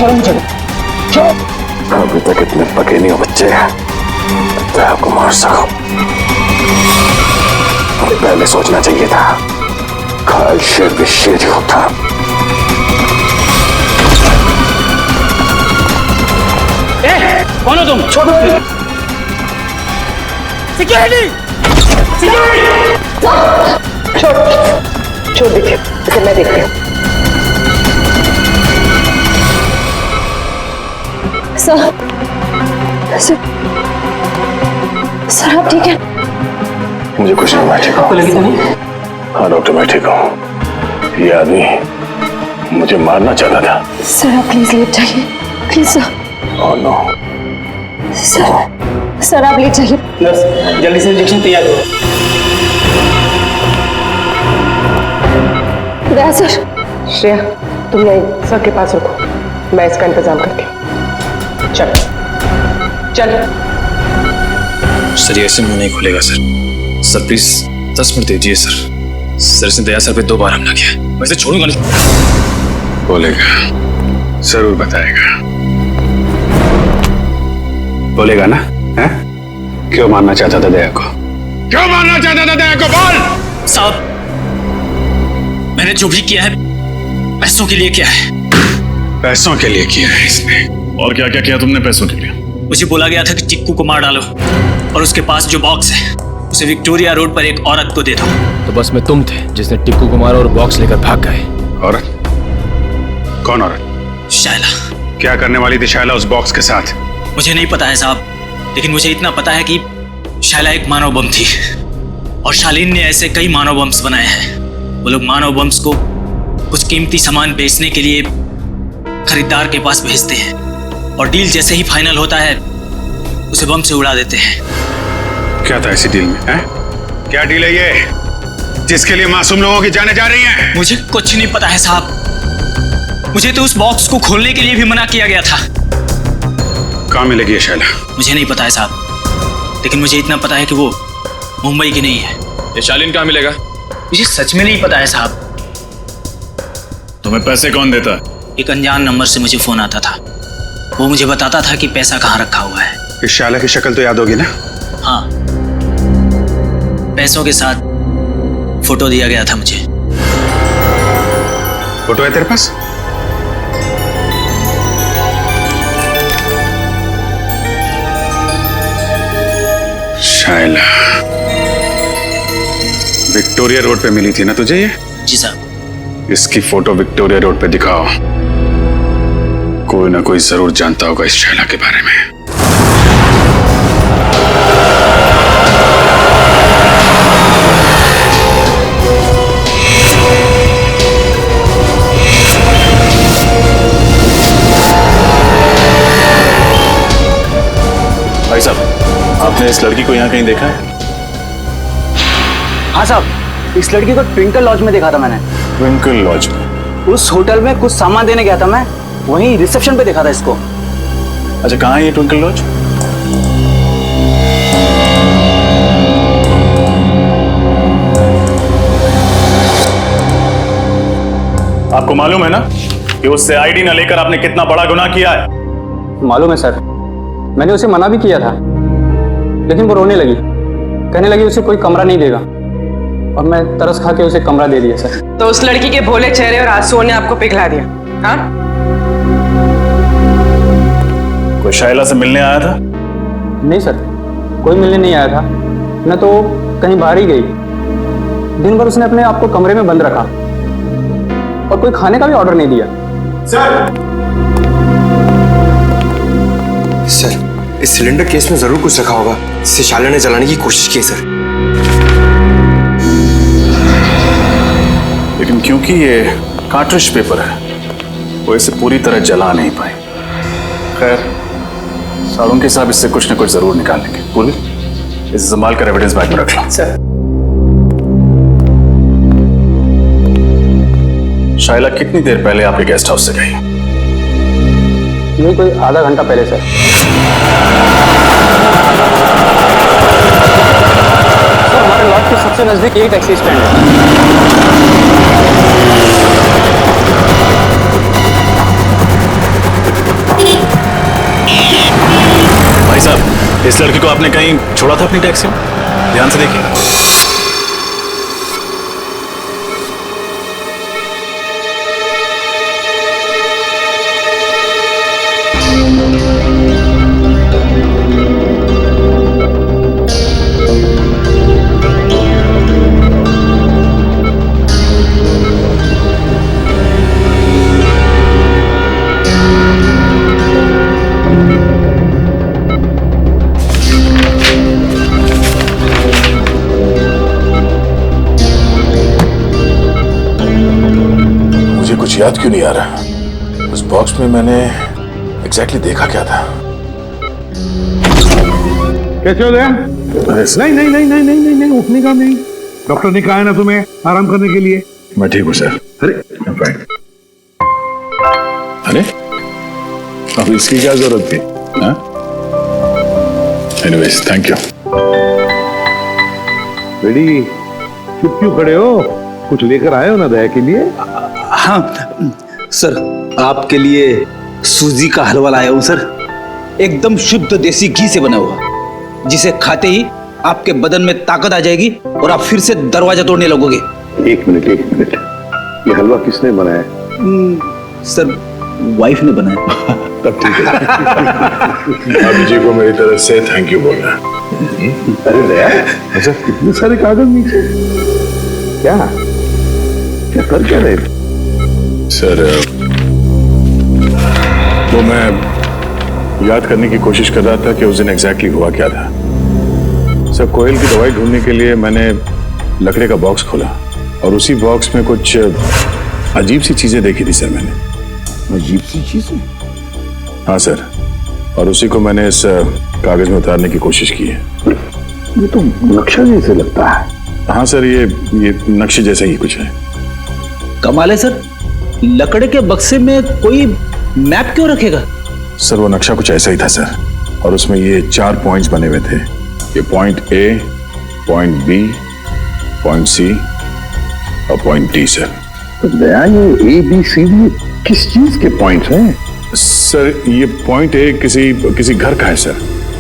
छोड़ो मुझे, अभी तक इतने पके नहीं हो बच्चे, मैं आपको मार सकूं। पहले सोचना चाहिए था, घायल शेर भी शेर ही होता। कौन हो तुम? छोड़ो। सिक्योरिटी! छोड़ दीजिए, इसे मैं देखती हूँ। सर आप ठीक है? मुझे कुछ नहीं, मैं ठीक हूँ। लगी तो नहीं? हाँ डॉक्टर, मैं ठीक हूँ। ये आदमी मुझे मारना चाहता था। सर आप प्लीज लेट जाइए, please sir. Oh no. Sir आप लेट जाइए। नर्स जल्दी से इंजेक्शन तैयार करो। दया सर। श्रेया तुम यहीं सर के पास रुको, मैं इसका इंतजाम करती हूँ। चल चल। सर ये ऐसे मुंह नहीं खुलेगा सर। सर प्लीज 10 मिनट दीजिए सर। सर इसने दया सर पे 2 बार हमला किया, वैसे छोड़ूंगा नहीं। बोलेगा, जरूर बताएगा। बोलेगा ना? है? क्यों मारना चाहता था दया को? क्यों मारना चाहता था दया को? बोल। साहब मैंने जो भी किया है पैसों के लिए किया है। पैसों के लिए किया है इसने? और क्या क्या किया तुमने पैसों के लिए? मुझे बोला गया था कि टिक्कू को मार डालो और उसके पास जो बॉक्स है उसे विक्टोरिया रोड पर एक औरत को दे दो। तो बस में तुम थे जिसने टिक्कू को मारा और बॉक्स लेकर भाग गए। औरत? कौन औरत? शायला। क्या करने वाली थी शायला उस बॉक्स के साथ? मुझे नहीं पता है साहब, लेकिन मुझे इतना पता है कि शायला एक मानव बम थी और शालीन ने ऐसे कई मानव बम्स बनाए हैं। वो लोग मानव बम्स को कुछ कीमती सामान बेचने के लिए खरीदार के पास भेजते हैं और डील जैसे ही फाइनल होता है उसे बम से उड़ा देते हैं। क्या था ऐसी डील में? है? क्या डील है ये जिसके लिए मासूम लोगों की जानें जा रही हैं? मुझे कुछ नहीं पता है साहब। मुझे तो उस बॉक्स को खोलने के लिए भी मना किया गया था। कहाँ मिलेगी ये शायला? मुझे नहीं पता है साहब, लेकिन मुझे इतना पता है कि वो मुंबई की नहीं है। ये शालीन कहाँ मिलेगा? मुझे सच में नहीं पता है साहब। तुम्हें पैसे कौन देता? एक अनजान नंबर से मुझे फोन आता था, वो मुझे बताता था कि पैसा कहाँ रखा हुआ है। इस शायला की शक्ल तो याद होगी ना? हाँ, पैसों के साथ फोटो दिया गया था मुझे। फोटो है तेरे पास? शायला विक्टोरिया रोड पे मिली थी ना तुझे ये? जी साहब। इसकी फोटो विक्टोरिया रोड पे दिखाओ। कोई ना कोई जरूर जानता होगा इस शायला के बारे में। भाई साहब, आपने इस लड़की को यहाँ कहीं देखा है? हाँ साहब, इस लड़की को ट्विंकल लॉज में देखा था मैंने। ट्विंकल लॉज में? उस होटल में कुछ सामान देने गया था मैं, वहीं रिसेप्शन पे देखा था इसको। अच्छा, कहाँ है ये ट्विंकल लॉज? आपको मालूम है ना कि उससे आईडी न लेकर आपने कितना बड़ा गुनाह किया है? मालूम है सर, मैंने उसे मना भी किया था, लेकिन वो रोने लगी, कहने लगी उसे कोई कमरा नहीं देगा, और मैं तरस खा के उसे कमरा दे दिया सर। तो उस लड़की के भोले चेहरे और आंसुओं ने आपको पिघला दिया? हाँ? कोई शायला से मिलने आया था? नहीं सर, कोई मिलने नहीं आया था, न तो कहीं बाहर ही गई। दिन भर उसने अपने आप को कमरे में बंद रखा और कोई खाने का भी ऑर्डर नहीं दिया। सर, इस सिलेंडर केस में जरूर कुछ रखा होगा जिसे शायला ने जलाने की कोशिश की है सर। लेकिन क्योंकि ये कार्ट्रिज पेपर है, वो इसे पूरी तरह जला नहीं पाए। खैर, सारुण के साहब इससे कुछ न कुछ जरूर निकाल लेंगे। पूर्वी, इसे संभाल कर एविडेंस बैग में रख लो। सर, शायला कितनी देर पहले आपके गेस्ट हाउस से गई? यही कोई आधा घंटा पहले सर। हमारे लॉज के सबसे नजदीक यही टैक्सी स्टैंड है। आपने कहीं छोड़ा था अपनी टैक्सी में? ध्यान से देखिए। कुछ याद क्यों नहीं आ रहा? उस बॉक्स में मैंने एग्जैक्टली देखा क्या था? कैसे हो गया? नहीं नहीं नहीं नहीं नहीं नहीं नहीं, उठने का नहीं। डॉक्टर ने कहा है ना तुम्हें आराम करने के लिए। मैं ठीक हूँ सर। अरे अरे अब इसकी क्या जरूरत थी? Anyways thank you. बेटी चुप क्यों खड़े हो? कुछ लेकर आए हो ना दया के लिए? हाँ सर, आपके लिए सूजी का हलवा लाया हूं सर, एकदम शुद्ध देसी घी से बना हुआ, जिसे खाते ही आपके बदन में ताकत आ जाएगी और आप फिर से दरवाजा तोड़ने लगोगे। एक मिनट, ये हलवा किसने बनाया? सर वाइफ ने बनाया। तब ठीक है। भाभी जी को मेरी तरफ से थैंक यू बोलना। अरे दया, अच्छा कितने सारे कागज नीचे? क्या क्या कर क्या रहे? सर वो मैं याद करने की कोशिश कर रहा था कि उस दिन एग्जैक्टली हुआ क्या था। सर कोयल की दवाई ढूंढने के लिए मैंने लकड़े का बॉक्स खोला और उसी बॉक्स में कुछ अजीब सी चीजें देखी थी सर मैंने। अजीब सी चीजें? हाँ सर, और उसी को मैंने इस कागज में उतारने की कोशिश की है। ये तो नक्शा जैसे लगता है। हाँ सर, ये नक्शे जैसा ही कुछ है। कमाल है सर, लकड़े के बक्से में कोई मैप क्यों रखेगा? सर वो नक्शा कुछ ऐसा ही था सर, और उसमें ये 4 पॉइंट्स बने हुए थे। ये point A, point B, point C और पॉइंट डी सर। तो दया ये ए बी सी डी किस चीज के पॉइंट्स हैं? सर ये पॉइंट ए किसी घर का है सर,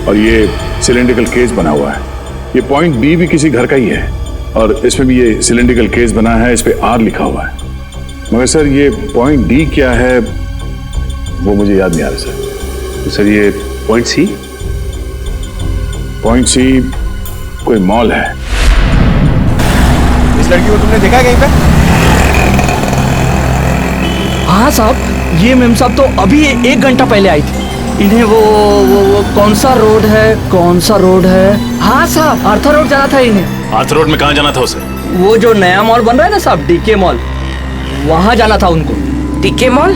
और ये सिलेंड्रिकल केस बना हुआ है। ये पॉइंट बी भी किसी घर का ही है, और इसमें भी ये सिलेंड्रिकल केस बना है, इस पे आर लिखा हुआ है। मगर सर ये पॉइंट डी क्या है वो मुझे याद नहीं आ रहा सर। तो सर ये पॉइंट सी? पॉइंट सी कोई मॉल है। इस लड़की को तुमने देखा है कहीं पे? हाँ साहब, ये मेम साहब तो अभी 1 घंटा पहले आई थी। इन्हें वो कौन सा रोड है? हाँ साहब, आर्थर रोड जाना था इन्हें। आर्थर रोड में कहाँ जाना था उसे? वो जो नया मॉल बन रहा है ना साहब, डीके मॉल, वहां जाना था उनको। DK mall?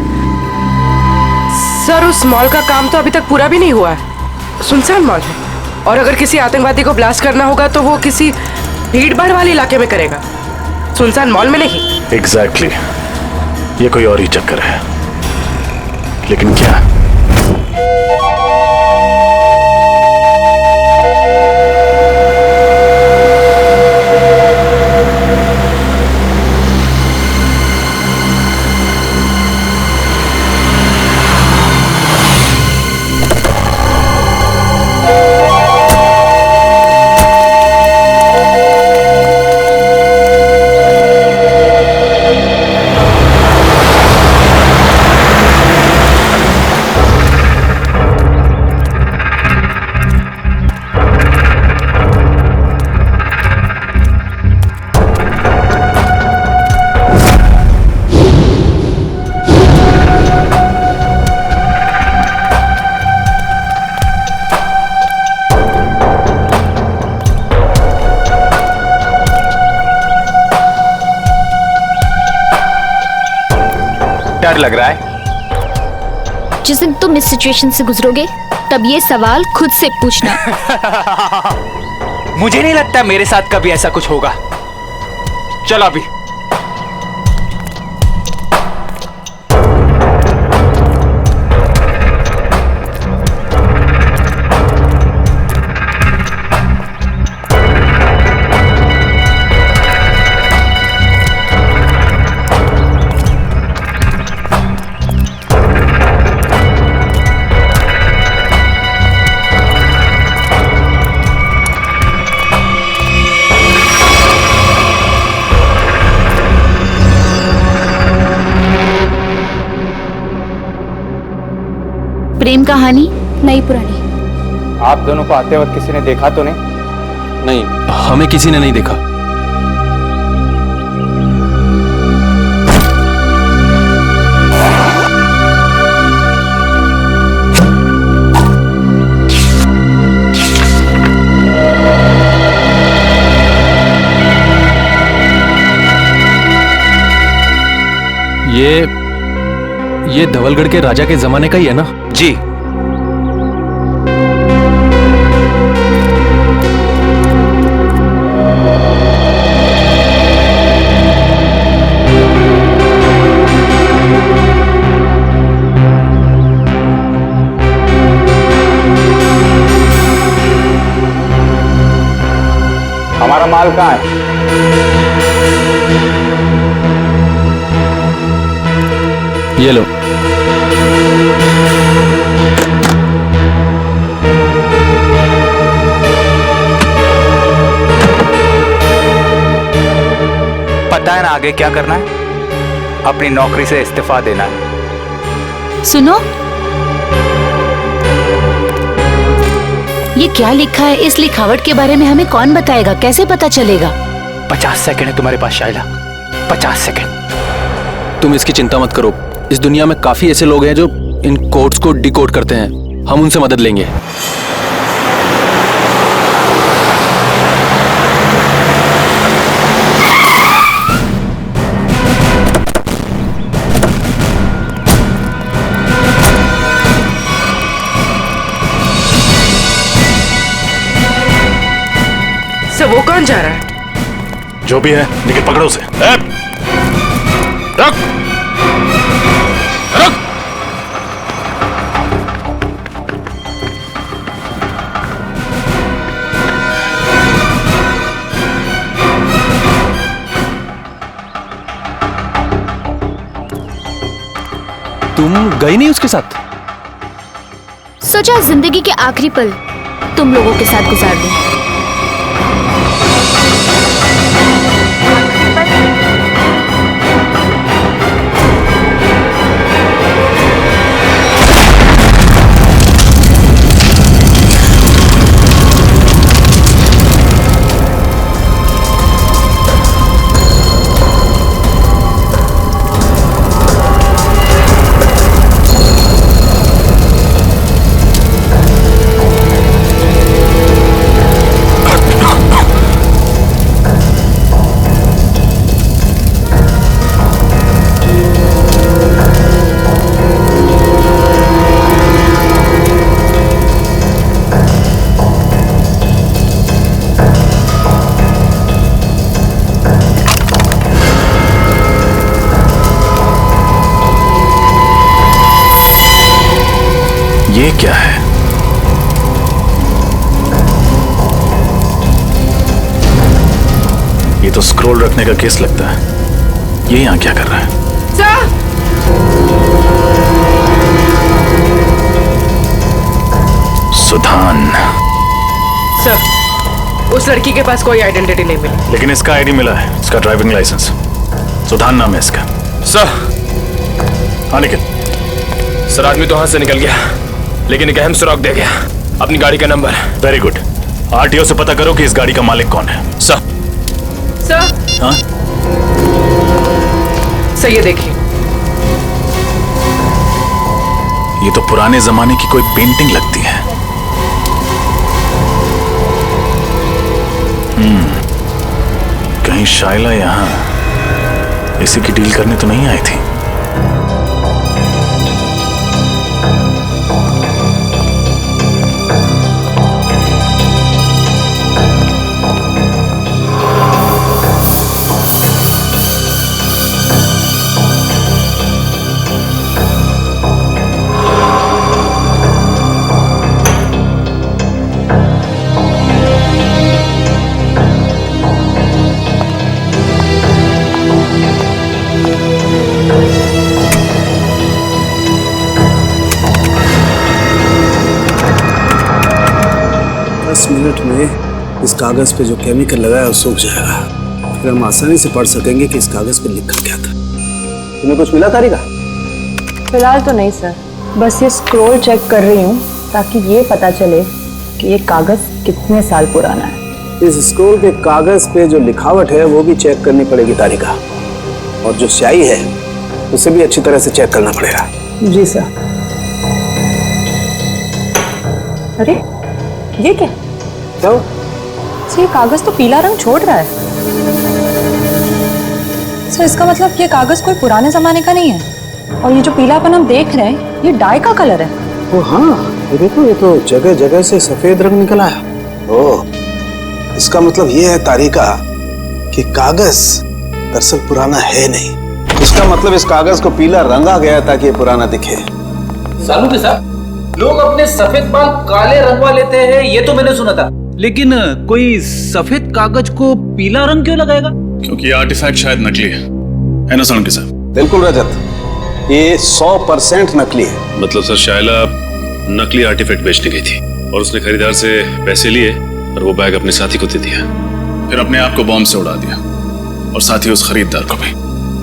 सर उस मॉल का काम तो अभी तक पूरा भी नहीं हुआ है, सुनसान मॉल है, और अगर किसी आतंकवादी को ब्लास्ट करना होगा तो वो किसी भीड़ भाड़ वाले इलाके में करेगा, सुनसान मॉल में नहीं। एग्जैक्टली, ये कोई और ही चक्कर है, लेकिन क्या? डर लग रहा है? जिस दिन तुम इस सिचुएशन से गुजरोगे तब ये सवाल खुद से पूछना। मुझे नहीं लगता मेरे साथ कभी ऐसा कुछ होगा। चलो अभी। प्रेम कहानी? नहीं पुरानी। आप दोनों को आते वक्त किसी ने देखा तो नहीं? नहीं, हमें किसी ने नहीं देखा। ये धवलगढ़ के राजा के जमाने का ही है ना? जी। हमारा माल कहाँ है? ये लो। पता है ना आगे क्या करना है? अपनी नौकरी से इस्तीफा देना है। सुनो, ये क्या लिखा है? इस लिखावट के बारे में हमें कौन बताएगा? कैसे पता चलेगा? 50 सेकंड है तुम्हारे पास शाइला, 50 सेकंड। तुम इसकी चिंता मत करो। इस दुनिया में काफी ऐसे लोग हैं जो इन कोड्स को डिकोड करते हैं। हम उनसे मदद लेंगे। सर वो कौन जा रहा है? जो भी है, लेकिन पकड़ो उसे। रख। तुम गई नहीं उसके साथ? सोचा जिंदगी के आखिरी पल तुम लोगों के साथ गुजार दूं। ये क्या है? ये तो स्क्रॉल रखने का केस लगता है। ये यहाँ क्या कर रहा है? सुधान। सर, उस लड़की के पास कोई आइडेंटिटी नहीं मिली। लेकिन इसका आईडी मिला है, इसका ड्राइविंग लाइसेंस। सुधान नाम है इसका। सर। हाँ निखिल। सर, आदमी तो हाथ से निकल गया, लेकिन एक अहम सुराग दे गया। अपनी गाड़ी का नंबर। Very good. आरटीओ से पता करो कि इस गाड़ी का मालिक कौन है। सर। सर। हाँ? सर ये देखिए। ये तो पुराने जमाने की कोई पेंटिंग लगती है। कहीं शाइला यहाँ इसी की डील करने तो नहीं आई थी? मिनट में इस कागज पे जो केमिकल लगा है वो सूख जाएगा। फिर हम आसानी से पढ़ सकेंगे कि इस कागज पे लिखा क्या था। तुम्हें कुछ मिला तारिका? फिलहाल तो नहीं सर। बस ये स्क्रॉल चेक कर रही हूँ ताकि ये पता चले कि ये कागज कितने साल पुराना है। इस स्क्रॉल के कागज पे जो लिखावट है वो भी चेक करनी पड़ेगी तारिका, और जो स्याही है उसे भी अच्छी तरह से चेक करना पड़ेगा। जी सर। अरे ये क्या? तो ये कागज तो पीला रंग छोड़ रहा है। सर इसका मतलब ये कागज कोई पुराने जमाने का नहीं है, और ये जो पीलापन हम देख रहे हैं ये डाई का कलर है। ओ हाँ, ये देखो, ये तो जगह जगह से सफेद रंग निकला है। ओह, इसका मतलब ये है तारिका कि कागज दरअसल पुराना है नहीं। इसका मतलब इस कागज को पीला रंगा गया ताकि ये पुराना दिखे। सालू के साथ लोग अपने सफेद बाल काले रंगवा लेते हैं, ये तो मैंने सुना था, लेकिन कोई सफेद कागज को पीला रंग क्यों लगाएगा? क्योंकि ये आर्टिफैक्ट शायद नकली है ना सालू के साथ? बिल्कुल रजत, ये 100% नकली है। मतलब सर शायला नकली आर्टिफैक्ट बेचने गई थी और उसने खरीदार से पैसे लिए और वो बैग अपने साथी को दे दिया, फिर अपने आप को बॉम्ब से उड़ा दिया और साथ ही उस खरीदार को भी।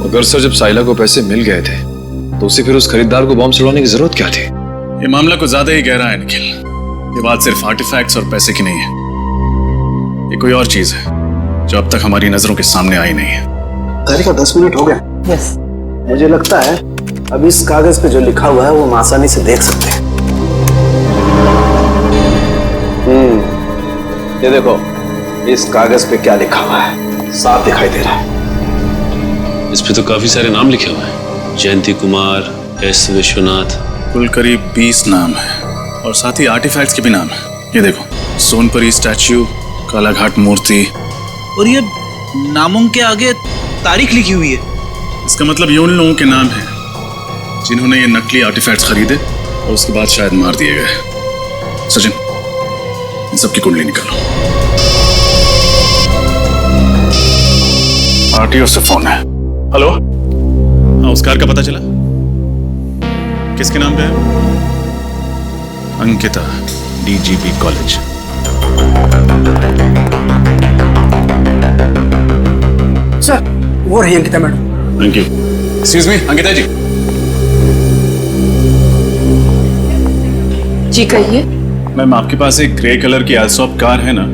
अगर सर जब साइला को पैसे मिल गए थे तो उसे फिर उस खरीदार को बॉम्ब से उड़ाने की जरूरत क्या थी? ये मामला कुछ ज्यादा ही गहरा है निखिल। ये बात सिर्फ आर्टिफैक्ट्स और पैसे की नहीं है, ये कोई और चीज है जो अब तक हमारी नजरों के सामने आई नहीं है। तारिका 10 मिनट हो गए। यस। मुझे लगता है अब इस कागज पे जो लिखा हुआ है वो हम आसानी से देख सकते हैं। ये देखो, इस कागज पे क्या लिखा हुआ है, साफ दिखाई दे रहा है। इस पे तो काफी सारे नाम लिखे हुए हैं, जयंती कुमार, एस विश्वनाथ। कुल करीब 20 नाम है और साथ ही आर्टिफैक्ट्स के भी नाम है। ये देखो, सोनपरी स्टैच्यू, कालाघाट मूर्ति, और ये नामों के आगे तारीख लिखी हुई है। इसका मतलब ये उन लोगों के नाम हैं जिन्होंने ये नकली आर्टिफैक्ट्स खरीदे और उसके बाद शायद मार दिए गए। सचिन, इन सबकी कुंडली निकालो। आरटीओ से फोन है। हेलो, हाँ, उस कार का पता चला? किसके नाम पे है? Ankita, DGP college. सर वो रही Ankita madam. Thank you. Excuse me, Ankita ji. जी कहिए। मैम, आपके पास एक ग्रे कलर की एल्सॉप कार है ना,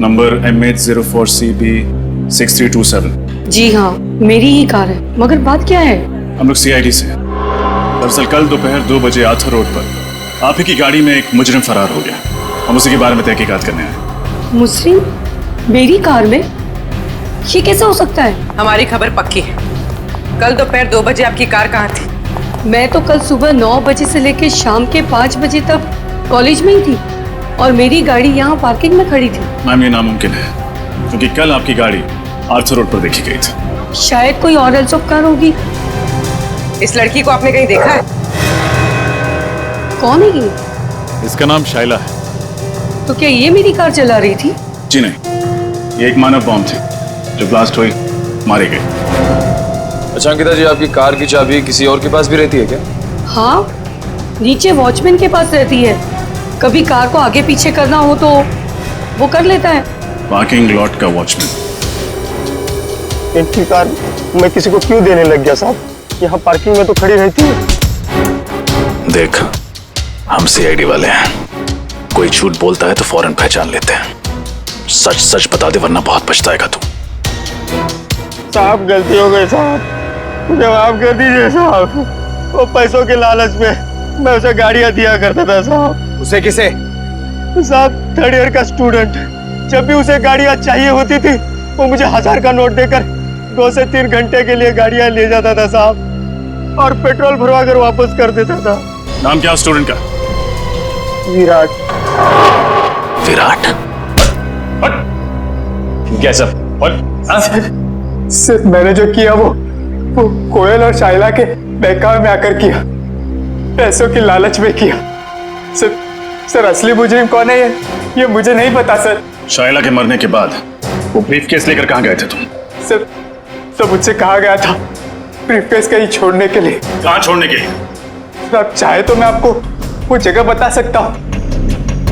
नंबर MH04CB6327? जी हाँ, मेरी ही कार है, मगर बात क्या है? हम लोग CID से हैं। दरअसल कल दोपहर 2 बजे आर्थर रोड पर आप ही की गाड़ी में एक मुजरिम फरार हो गया। हम उसी के बारे में तहकीकात करने आए। मुजरिम मेरी कार में? ये कैसे हो सकता है? हमारी खबर पक्की है। कल दोपहर 2 बजे आपकी कार कहाँ थी? मैं तो कल सुबह 9 बजे से लेकर शाम के 5 बजे तक कॉलेज में ही थी और मेरी गाड़ी यहाँ पार्किंग में खड़ी थी। मैम, ये नामुमकिन है क्योंकि कल आपकी गाड़ी आर्थर रोड पर देखी गई थी। शायद कोई और एल्सॉप कार होगी। इस लड़की को आपने कहीं देखा है? कौन है ये? इसका नाम शाइला है। तो क्या ये मेरी कार चला रही थी? जी नहीं, ये एक मानव बॉम्ब थी जो ब्लास्ट हुई, मारे गए। अच्छा अंकिता जी, आपकी कार की चाबी किसी और के पास भी रहती है क्या? हाँ, नीचे वॉचमैन के पास रहती है। कभी कार को आगे पीछे करना हो तो वो कर लेता है। पार्किंग लॉट का वॉचमैन। इनकी कार मैं किसी को क्यों देने लग गया साहब? यहाँ पार्किंग में तो खड़ी रहती है। देख, हम CID वाले हैं, कोई झूठ बोलता है तो फौरन पहचान लेते हैं। सच सच बता दे वरना बहुत पछताएगा तू। साहब गलती हो गई साहब, मुझे माफ कर दीजिए साहब। वो पैसों के लालच में मैं उसे गाड़ियां दिया करता था साहब। उसे किसे? साहब 3rd ईयर का स्टूडेंट, जब भी उसे गाड़ियां चाहिए होती थी वो मुझे 1000 का नोट देकर 2 से 3 घंटे के लिए गाड़ियां ले जाता था साहब, और पेट्रोल भरवा कर वापस कर देता था। नाम क्या स्टूडेंट का? विराट। विराट? कैसा? सिर्फ मैंने जो किया वो कोयल और शाइला के बहकावे में आकर किया, पैसों की लालच में किया। सर असली मुजरिम कौन है ये मुझे नहीं पता सर। शाइला के मरने के बाद वो ब्रीफकेस लेकर कहाँ गए थे तुम? सर मुझसे कहा गया था ब्रीफकेस कहीं छोड़ने के लिए। कहाँ छोड़ने के लिए? आप चाहे तो मैं आपको वो जगह बता सकता हूँ।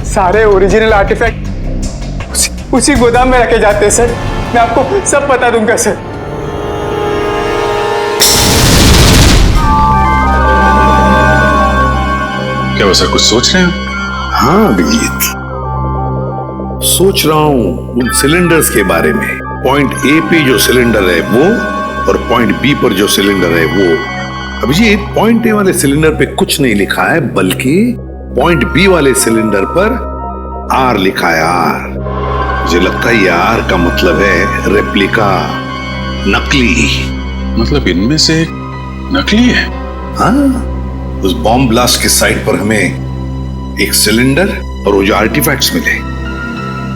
सारे ओरिजिनल आर्टिफैक्ट उसी गोदाम में रखे जाते हैं सर। मैं आपको सब बता दूंगा सर। क्या वो सर कुछ सोच रहे हैं? हाँ अभिजीत, सोच रहा हूं उन सिलेंडर्स के बारे में। पॉइंट ए पे जो सिलेंडर है वो, और पॉइंट बी पर जो सिलेंडर है वो। अभिजीत, पॉइंट ए वाले सिलेंडर पे कुछ नहीं लिखा है, बल्कि पॉइंट बी वाले सिलेंडर पर आर लिखा है, आर। मुझे लगता है ये आर का मतलब है रेप्लिका, नकली। मतलब इनमें से नकली है? हाँ, उस बॉम्ब ब्लास्ट के साइट पर हमें एक सिलेंडर और वो जो आर्टिफैक्ट्स मिले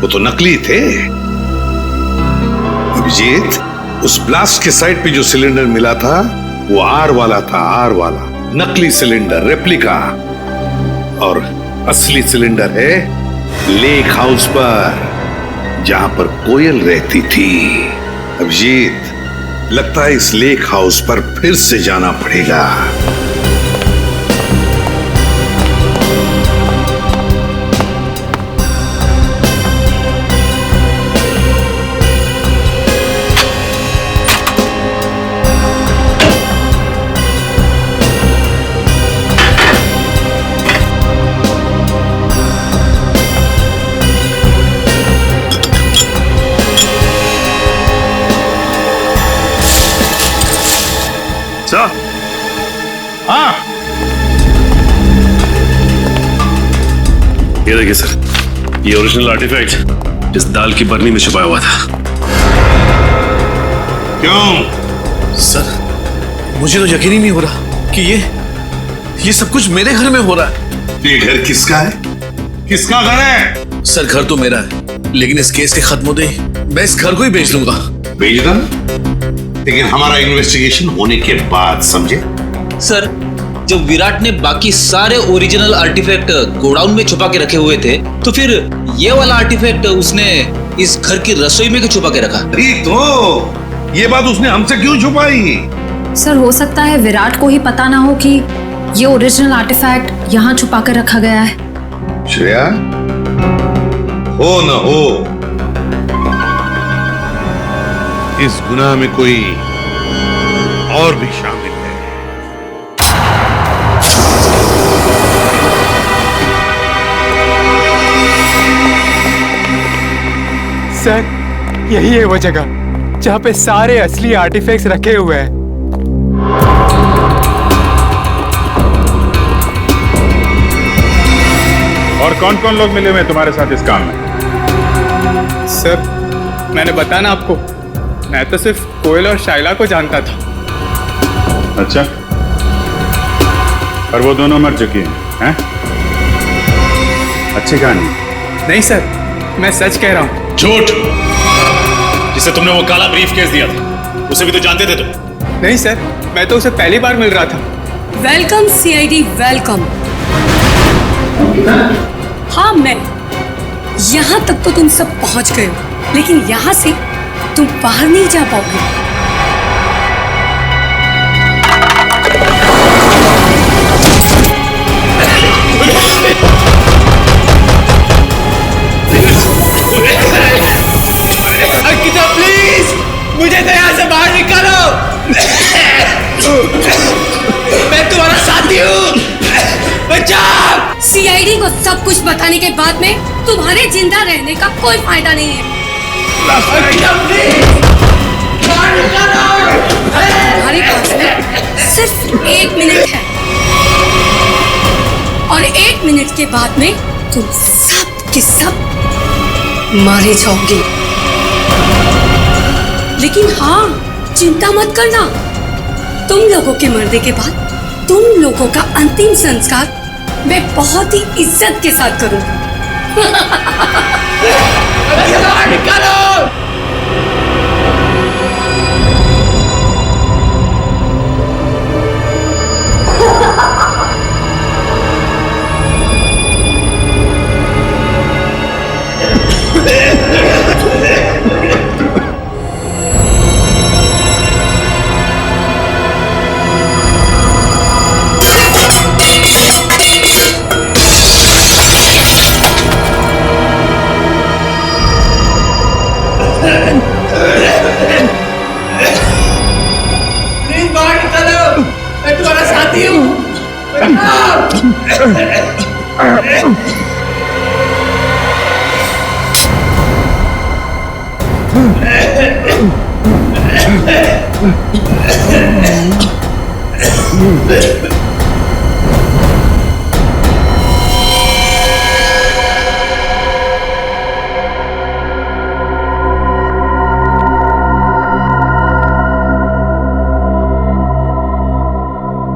वो तो नकली थे। अभिजीत, उस ब्लास्ट के साइट पे जो सिलेंडर मिला था वो आर वाला था, आर वाला नकली सिलेंडर, रेप्लिका। और असली सिलेंडर है लेक हाउस पर, जहां पर कोयल रहती थी। अभिजीत, लगता है इस लेक हाउस पर फिर से जाना पड़ेगा। सर, हाँ, ये देखिए सर, ये ओरिजिनल आर्टिफैक्ट इस दाल की बरनी में छुपाया हुआ था। क्यों? सर, मुझे तो यकीन ही नहीं हो रहा कि ये सब कुछ मेरे घर में हो रहा है। ये घर किसका है? किसका घर है? सर, घर तो मेरा है, लेकिन इस केस के खत्म होते ही मैं इस घर को ही बेच लूंगा। बेच दो, लेकिन हमारा इन्वेस्टिगेशन होने के बाद, समझे? सर, जब विराट ने बाकी सारे ओरिजिनल आर्टिफैक्ट गोडाउन में छुपा के रखे हुए थे, तो फिर ये वाला आर्टिफैक्ट उसने इस घर की रसोई में क्यों छुपा के रखा? तो ये बात उसने हमसे क्यों छुपाई? सर, हो सकता है विराट को ही पता ना हो कि ये ओरिजिनल आर्टिफैक्ट यहाँ छुपा कर रखा गया है। श्रेया, हो न हो, इस गुनाह में कोई और भी शामिल है। सर, यही है वो जगह जहां पे सारे असली आर्टिफैक्ट्स रखे हुए हैं। और कौन कौन लोग मिले हुए तुम्हारे साथ इस काम में? सर, मैंने बताया ना आपको, मैं तो सिर्फ कोयल और शाइला को जानता था। अच्छा, और वो दोनों मर चुकी हैं? अच्छी कहानी। नहीं सर, मैं सच कह रहा हूँ। झूठ! जिसे तुमने वो काला ब्रीफ केस दिया था, उसे भी तो जानते थे तुम? नहीं सर, मैं तो उसे पहली बार मिल रहा था। Welcome CID, welcome. हाँ, मैं यहाँ तक तो तुम सब पहुँच गए हो, लेकिन यहाँ से तुम बाहर नहीं जा पाओगे। अंकिता, प्लीज मुझे तो यहाँ से बाहर निकालो। मैं तुम्हारा साथी हूँ, बचाओ। सीआईडी को सब कुछ बताने के बाद में तुम्हारे जिंदा रहने का कोई फायदा नहीं है। तुम्हारे पास में सिर्फ 1 मिनट है, और 1 मिनट के बाद में तुम सब के सब मारे जाओगे। लेकिन हाँ, चिंता मत करना, तुम लोगों के मरने के बाद तुम लोगों का अंतिम संस्कार मैं बहुत ही इज्जत के साथ करूंगी। निकालो।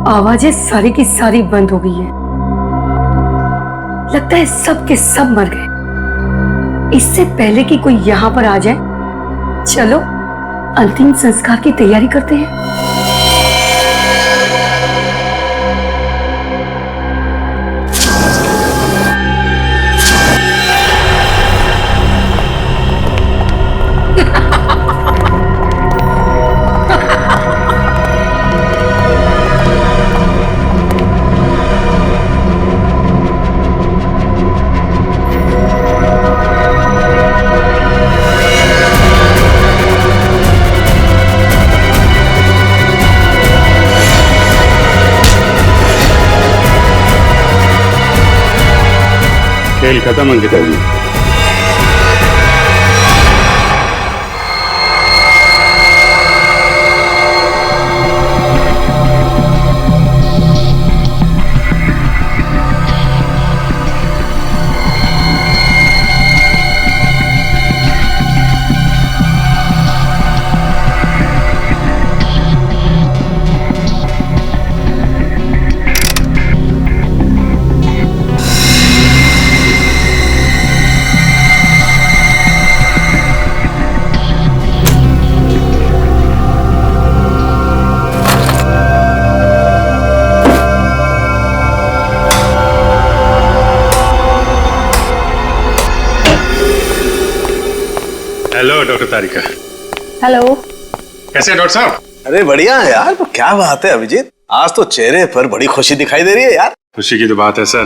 आवाजें सारी की सारी बंद हो गई है। लगता है सब के सब मर गए। इससे पहले कि कोई यहां पर आ जाए, चलो अंतिम संस्कार की तैयारी करते हैं। खेल खत्म अंकिता जी। हेलो डॉक्टर तारिका। हेलो। कैसे हैं डॉक्टर साहब? अरे बढ़िया है यार। तो क्या बात है अभिजीत, आज तो चेहरे पर बड़ी खुशी दिखाई दे रही है यार। खुशी की तो बात है सर,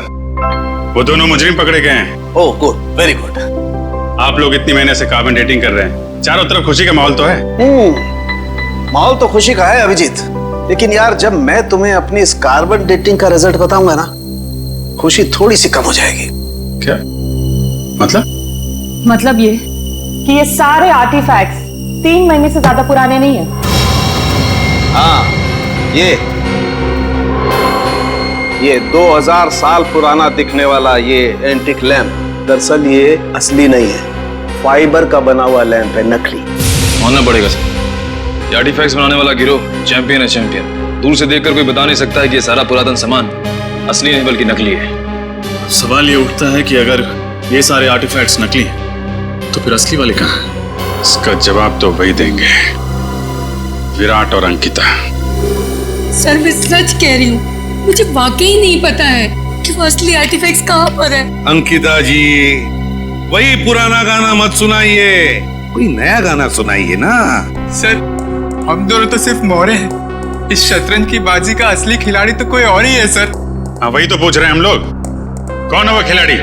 वो दोनों मुजरिम पकड़े गए हैं। Oh good, very good. आप लोग इतनी महीने से कार्बन डेटिंग कर रहे हैं, चारों तरफ खुशी का माहौल तो है। माहौल तो खुशी का है अभिजीत, लेकिन यार जब मैं तुम्हें अपनी इस कार्बन डेटिंग का रिजल्ट बताऊंगा ना, खुशी थोड़ी सी कम हो जाएगी। क्या मतलब? मतलब ये कि ये सारे आर्टिफैक्ट्स 3 महीने से ज्यादा पुराने नहीं है। हाँ, ये 2000 साल पुराना दिखने वाला ये एंटिक लैंप दरअसल ये असली नहीं है, फाइबर का बना हुआ लैंप है, नकली। मानना पड़ेगा सर, ये आर्टिफैक्ट्स बनाने वाला गिरोह चैंपियन है, चैंपियन। दूर से देखकर कोई बता नहीं सकता है कि ये सारा पुरातन सामान असली नहीं बल्कि नकली है। सवाल ये उठता है कि अगर ये सारे आर्टिफैक्ट्स नकली हैं तो फिर असली वाले कहाँ हैं? इसका जवाब तो वही देंगे, विराट और अंकिता। सर मैं सच कह रही हूँ, मुझे वाकई नहीं पता है कि वो असली आर्टिफैक्ट्स कहाँ पर है। अंकिता जी, वही पुराना गाना मत सुनाइए, कोई नया गाना सुनाइए ना। सर हम दोनों तो सिर्फ मोहरे हैं, इस शतरंज की बाजी का असली खिलाड़ी तो कोई और ही है सर। हाँ वही तो पूछ रहे हैं हम लोग, कौन है वो खिलाड़ी?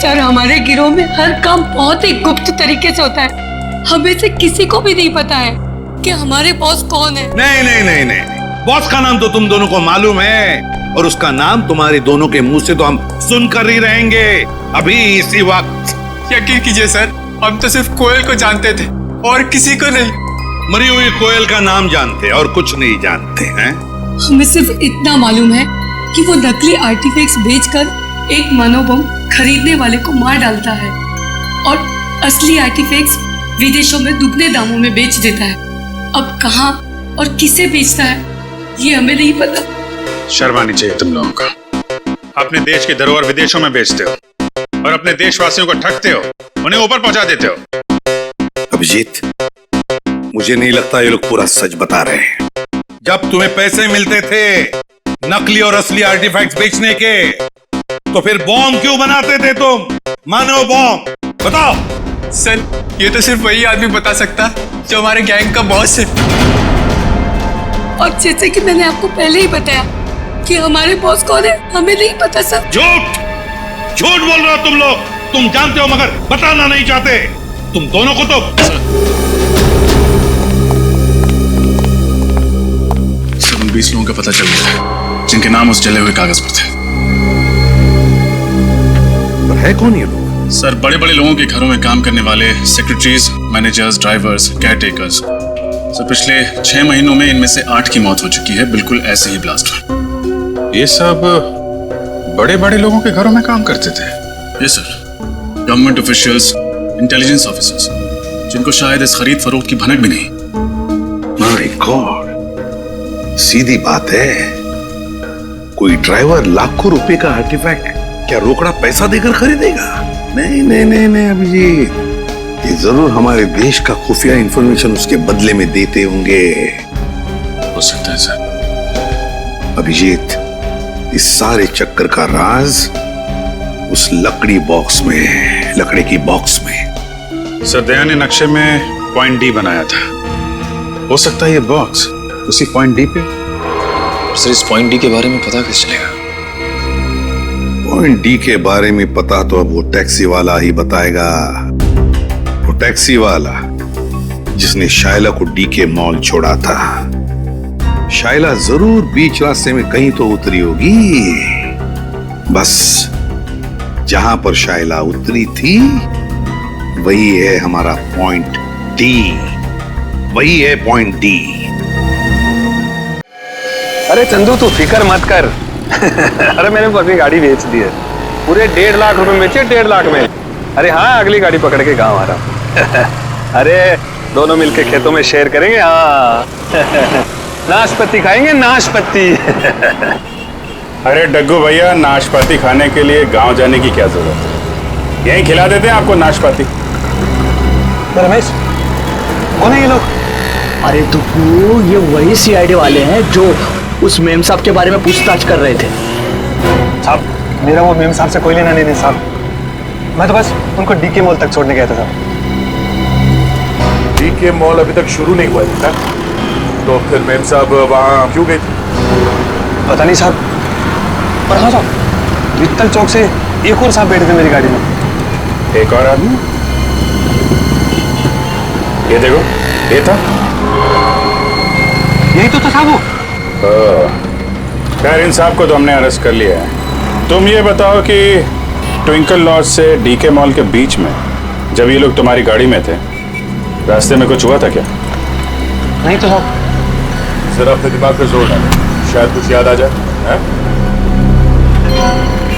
सर हमारे गिरोह में हर काम बहुत ही गुप्त तरीके से होता है, हमें से किसी को भी नहीं पता है कि हमारे बॉस कौन है। नहीं नहीं नहीं नहीं, बॉस का नाम तो तुम दोनों को मालूम है, और उसका नाम तुम्हारे दोनों के मुंह से तो हम सुनकर ही रहेंगे अभी इसी वक्त। यकीन कीजिए सर, हम तो सिर्फ कोयल को जानते थे और किसी को नहीं। मरी हुई कोयल का नाम जानते और कुछ नहीं जानते हैं। हमें सिर्फ इतना मालूम है कि वो नकली आर्टिफैक्ट्स बेचकर एक मनोबम खरीदने वाले को मार डालता है और असली आर्टिफैक्ट्स विदेशों में दुगने दामों में बेच देता है। अब कहाँ और किसे बेचता है ये हमें नहीं पता। शर्म आनी चाहिए तुम लोगों को, अपने देश की धरोहर विदेशों में बेचते हो और अपने देशवासियों को ठगते हो, उन्हें ऊपर पहुंचा देते हो। अभिजीत, मुझे नहीं लगता ये लोग पूरा सच बता रहे हैं। जब तुम्हें पैसे मिलते थे नकली और असली आर्टिफैक्ट्स बेचने के, तो फिर बॉम्ब क्यों बनाते थे तुम? मानो बॉम्ब, बताओ। सर ये तो सिर्फ वही आदमी बता सकता जो हमारे गैंग का बॉस है। और जैसे कि मैंने आपको पहले ही बताया कि हमारे बॉस कौन है हमें नहीं पता सर। झूठ बोल रहे हो तुम लोग, तुम जानते हो मगर बताना नहीं चाहते। तुम दोनों को तो 20 लोगों का पता चल गया है। जिनके नाम उस जले हुए कागज पर थे। पर है कौन ये लोग? सर, बड़े बड़े लोगों के घरों में काम करने वाले secretaries, managers, drivers, caretakers. Sir, पिछले 6 महीनों में इनमें से 8 की मौत हो चुकी है, बिल्कुल ऐसे ही ब्लास्ट हुआ। ये सब बड़े बड़े लोगों के घरों में काम करते थे? Yes sir, government officials, intelligence officers, जिनको शायद इस खरीद फरोख्त की भनक भी नहीं। माय गॉड, सीधी बात है, कोई ड्राइवर लाखों रुपए का आर्टिफैक्ट क्या रोकड़ा पैसा देकर खरीदेगा? नहीं नहीं नहीं नहीं अभिजीत, ये जरूर हमारे देश का खुफिया इंफॉर्मेशन उसके बदले में देते होंगे। हो सकता है सर। अभिजीत, इस सारे चक्कर का राज उस लकड़ी बॉक्स में है, लकड़ी की बॉक्स में। सर, दया ने नक्शे में पॉइंट डी बनाया था। हो सकता है ये बॉक्स उसी पॉइंट डी पे। सर, इस पॉइंट डी के बारे में पता कैसे चलेगा? पॉइंट डी के बारे में पता तो अब वो टैक्सी वाला ही बताएगा। वो टैक्सी वाला जिसने शाइला को डी के मॉल छोड़ा था। शाइला जरूर बीच रास्ते में कहीं तो उतरी होगी। बस जहां पर शाइला उतरी थी वही है हमारा पॉइंट डी, वही है पॉइंट डी। अरे चंदू, तू फिक्र मत कर। अरे मैंने अपनी गाड़ी बेच दी है, पूरे 1.5 लाख रुपए में बेचे, 1.5 लाख में। अरे हाँ, अगली गाड़ी पकड़ के गाँव आ रहा हूँ। अरे दोनों मिलके खेतों में शेयर करेंगे। हाँ नाशपाती खाएंगे, नाशपाती। अरे डग्गू भैया, नाशपाती खाने के लिए गांव जाने की क्या जरूरत है? यहीं खिला देते हैं आपको नाशपाती। रमेश, कौन है ये लोग? अरे दुप्पू, ये वही सीआईडी वाले हैं जो उस मेम साहब के बारे में पूछताछ कर रहे थे। साहब, मेरा वो मेम साहब से कोई लेना नहीं साहब। मैं तो बस उनको डीके मॉल तक छोड़ने गया था साहब। डीके मॉल अभी तक शुरू नहीं हुआ था, तो फिर मेम साहब वहाँ क्यों गए थे? पता नहीं साहब, पर हाँ साहब, वित्तल चौक से एक और साहब बैठे थे मेरी गाड़ी में। एक और आदमी? ये देखो, ये था, यही तो था साहब वो। खैर, इन साहब को तो हमने अरेस्ट कर लिया है। तुम ये बताओ कि ट्विंकल लॉज से डीके मॉल के बीच में जब ये लोग तुम्हारी गाड़ी में थे, रास्ते में कुछ हुआ था क्या? नहीं तो साहब। जरा अपने दिमाग पे जोर डालो, शायद कुछ याद आ जाए।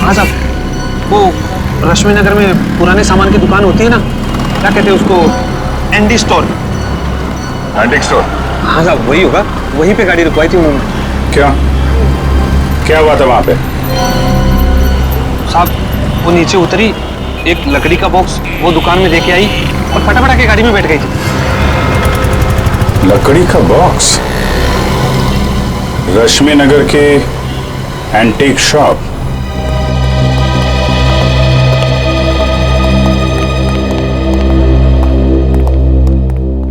हाँ साहब, वो रश्मि नगर में पुराने सामान की दुकान होती है ना, क्या कहते हैं उसको, एंडी स्टोर। Antique store? हाँ साहब, वही होगा। वहीं पे गाड़ी रुकवाई थी उन्होंने। क्या हुआ था वहां पे? साहब, वो नीचे उतरी, एक लकड़ी का बॉक्स वो दुकान में देके आई और फटाफट आके गाड़ी में बैठ गई थी। लकड़ी का बॉक्स? रश्मि नगर के एंटीक शॉप?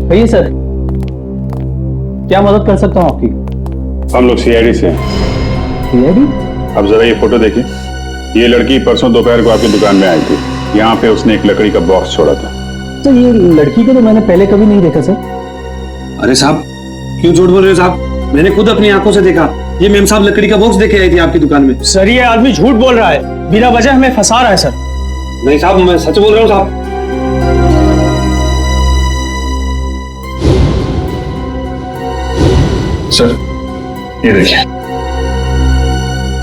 कहिए सर, क्या मदद कर सकता हूँ आपकी? हम लोग सीआईडी से हैं। सीआईडी? अब जरा ये फोटो देखिए। ये लड़की परसों दोपहर को आपकी दुकान में आई थी। यहाँ पे उसने एक लकड़ी का बॉक्स छोड़ा था। तो ये लड़की को तो मैंने पहले कभी नहीं देखा सर। अरे साहब, क्यों झूठ बोल रहे हो साहब? मैंने खुद अपनी आंखों से देखा। ये मेम साहब लकड़ी का बॉक्स देके आई थी आपकी दुकान में। सर, ये आदमी झूठ बोल रहा है, बिना वजह हमें फंसा रहा है सर। नहीं साहब, मैं सच बोल रहा हूँ साहब। सर, ये देखिए,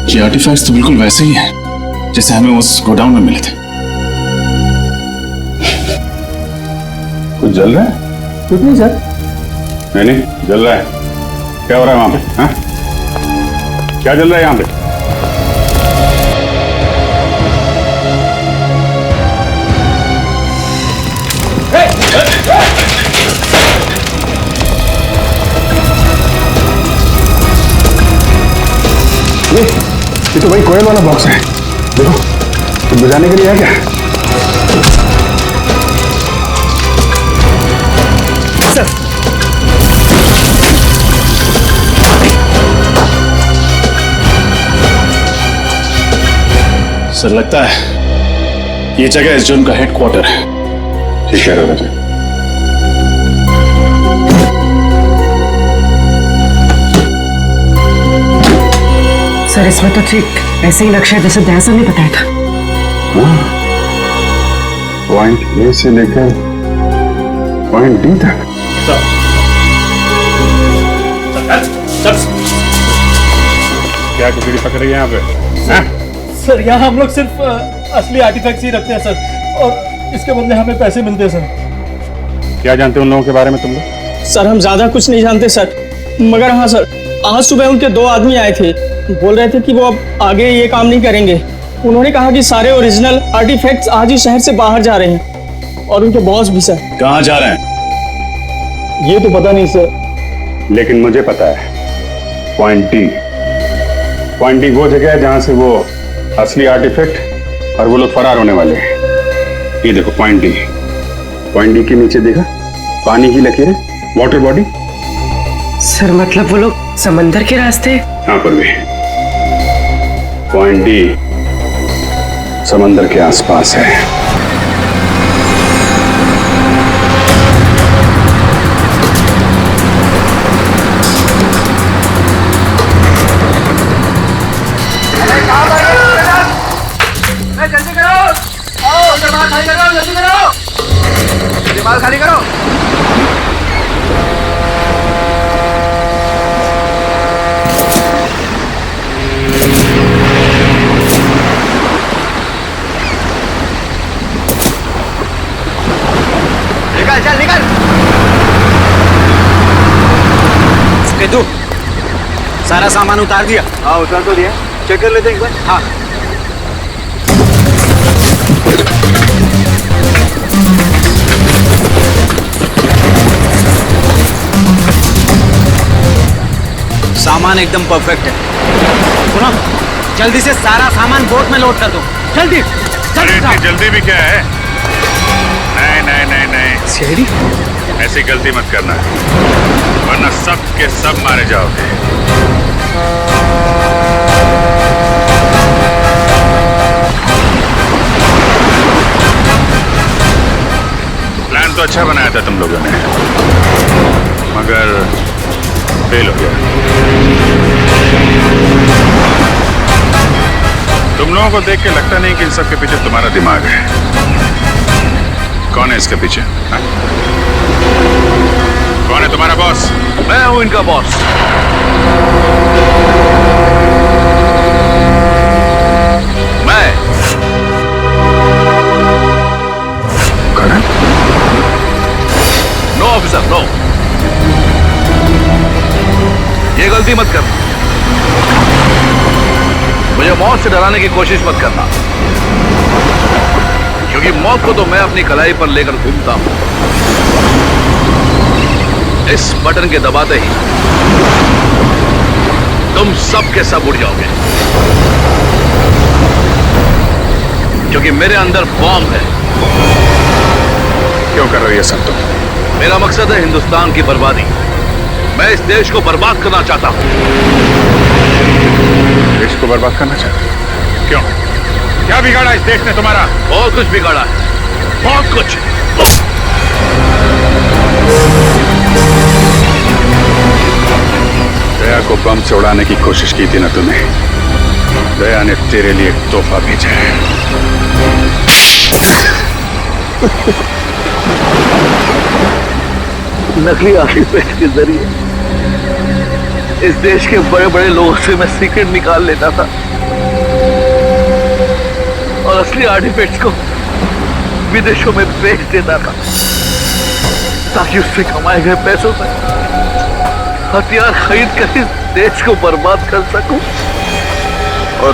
ये आर्टिफैक्ट्स तो बिल्कुल वैसे ही हैं जैसे हमें उस गोडाउन में मिले थे। कुछ जल रहा है? कुछ नहीं सर। नहीं, जल रहा है। क्या हो रहा है वहां पे? हाँ? क्या जल रहा है यहाँ पे? ये तो भाई कोयल वाला बॉक्स है। देखो, तो बजाने के लिए है क्या? सर, सर, लगता है ये जगह इस जोन का हेडक्वार्टर है। ठीक है राजा। सर इसमें तो ठीक ऐसे ही नक्शा जैसे दया सर ने बताया था। पॉइंट ए से लेकर पॉइंट डी तक। क्या खिचड़ी पक रही है यहाँ पे? सर यहाँ हम लोग सिर्फ असली आर्टिफैक्ट्स ही रखते हैं सर, और इसके बदले हमें पैसे मिलते हैं सर। क्या जानते हो उन लोगों के बारे में तुम लोग? सर हम ज्यादा कुछ नहीं जानते सर, मगर हाँ सर, आज सुबह उनके 2 आदमी आए थे, बोल रहे थे कि वो अब आगे ये काम नहीं करेंगे। उन्होंने कहा कि सारे ओरिजिनल आर्टिफैक्ट्स आज ही शहर से बाहर जा रहे हैं, और उनके बॉस भी सर। कहाँ जा रहे हैं ये तो पता नहीं सर। लेकिन मुझे पता है, पॉइंट डी। पॉइंट डी वो जगह है जहां से वो असली आर्टिफैक्ट और वो लोग फरार होने वाले हैं। ये देखो पॉइंट डी। पॉइंट डी के नीचे देखा पानी की लकीरें, वाटर बॉडी। सर मतलब वो लोग समंदर के रास्ते? यहाँ पर भी पॉइंट डी समंदर के आसपास है। जल्दी करो, आओ दिमाग खाली करो, जल्दी करो, दिमाग खाली करो। निकल चल निकल। तू सारा सामान उतार दिया? हाँ उतार तो दिया, चेक कर लेते एक बार। हाँ सामान एकदम परफेक्ट है। सुनो, जल्दी से सारा सामान बोट में लोड कर दो, जल्दी। इतनी जल्दी भी क्या है? नहीं नहीं नहीं नहीं शेरी, ऐसी गलती मत करना, वरना सब के सब मारे जाओगे। प्लान तो अच्छा बनाया था तुम लोगों ने, मगर फेल हो गया। तुम लोगों को देख के लगता नहीं कि इन सब के पीछे तुम्हारा दिमाग है। कौन है इसके पीछे? हा? कौन है तुम्हारा बॉस? मैं हूं इनका बॉस। मैं करण? नो ऑफिसर नो, ये गलती मत करना। मुझे मौत से डराने की कोशिश मत करना, क्योंकि मौत को तो मैं अपनी कलाई पर लेकर घूमता हूं। इस बटन के दबाते ही तुम सब के सब उड़ जाओगे, क्योंकि मेरे अंदर बॉम्ब है। क्यों कर रही है सब तुम? मेरा मकसद है हिंदुस्तान की बर्बादी। मैं इस देश को बर्बाद करना चाहता हूं। देश को बर्बाद करना चाहते हो? क्यों? क्या बिगाड़ा इस देश ने तुम्हारा? बहुत कुछ बिगाड़ा है, बहुत कुछ। दया को बम से उड़ाने की कोशिश की थी ना तूने? दया ने तेरे लिए एक तोहफा भेजा है। नकली आर्टिफैक्ट के जरिए इस देश के बड़े बड़े लोगों से मैं सीक्रेट निकाल लेता था, और असली आर्टिफैक्ट्स को विदेशों में बेच देता था, ताकि उससे कमाए गए पैसों से हथियार खरीद कर इस देश को बर्बाद कर सकूं। और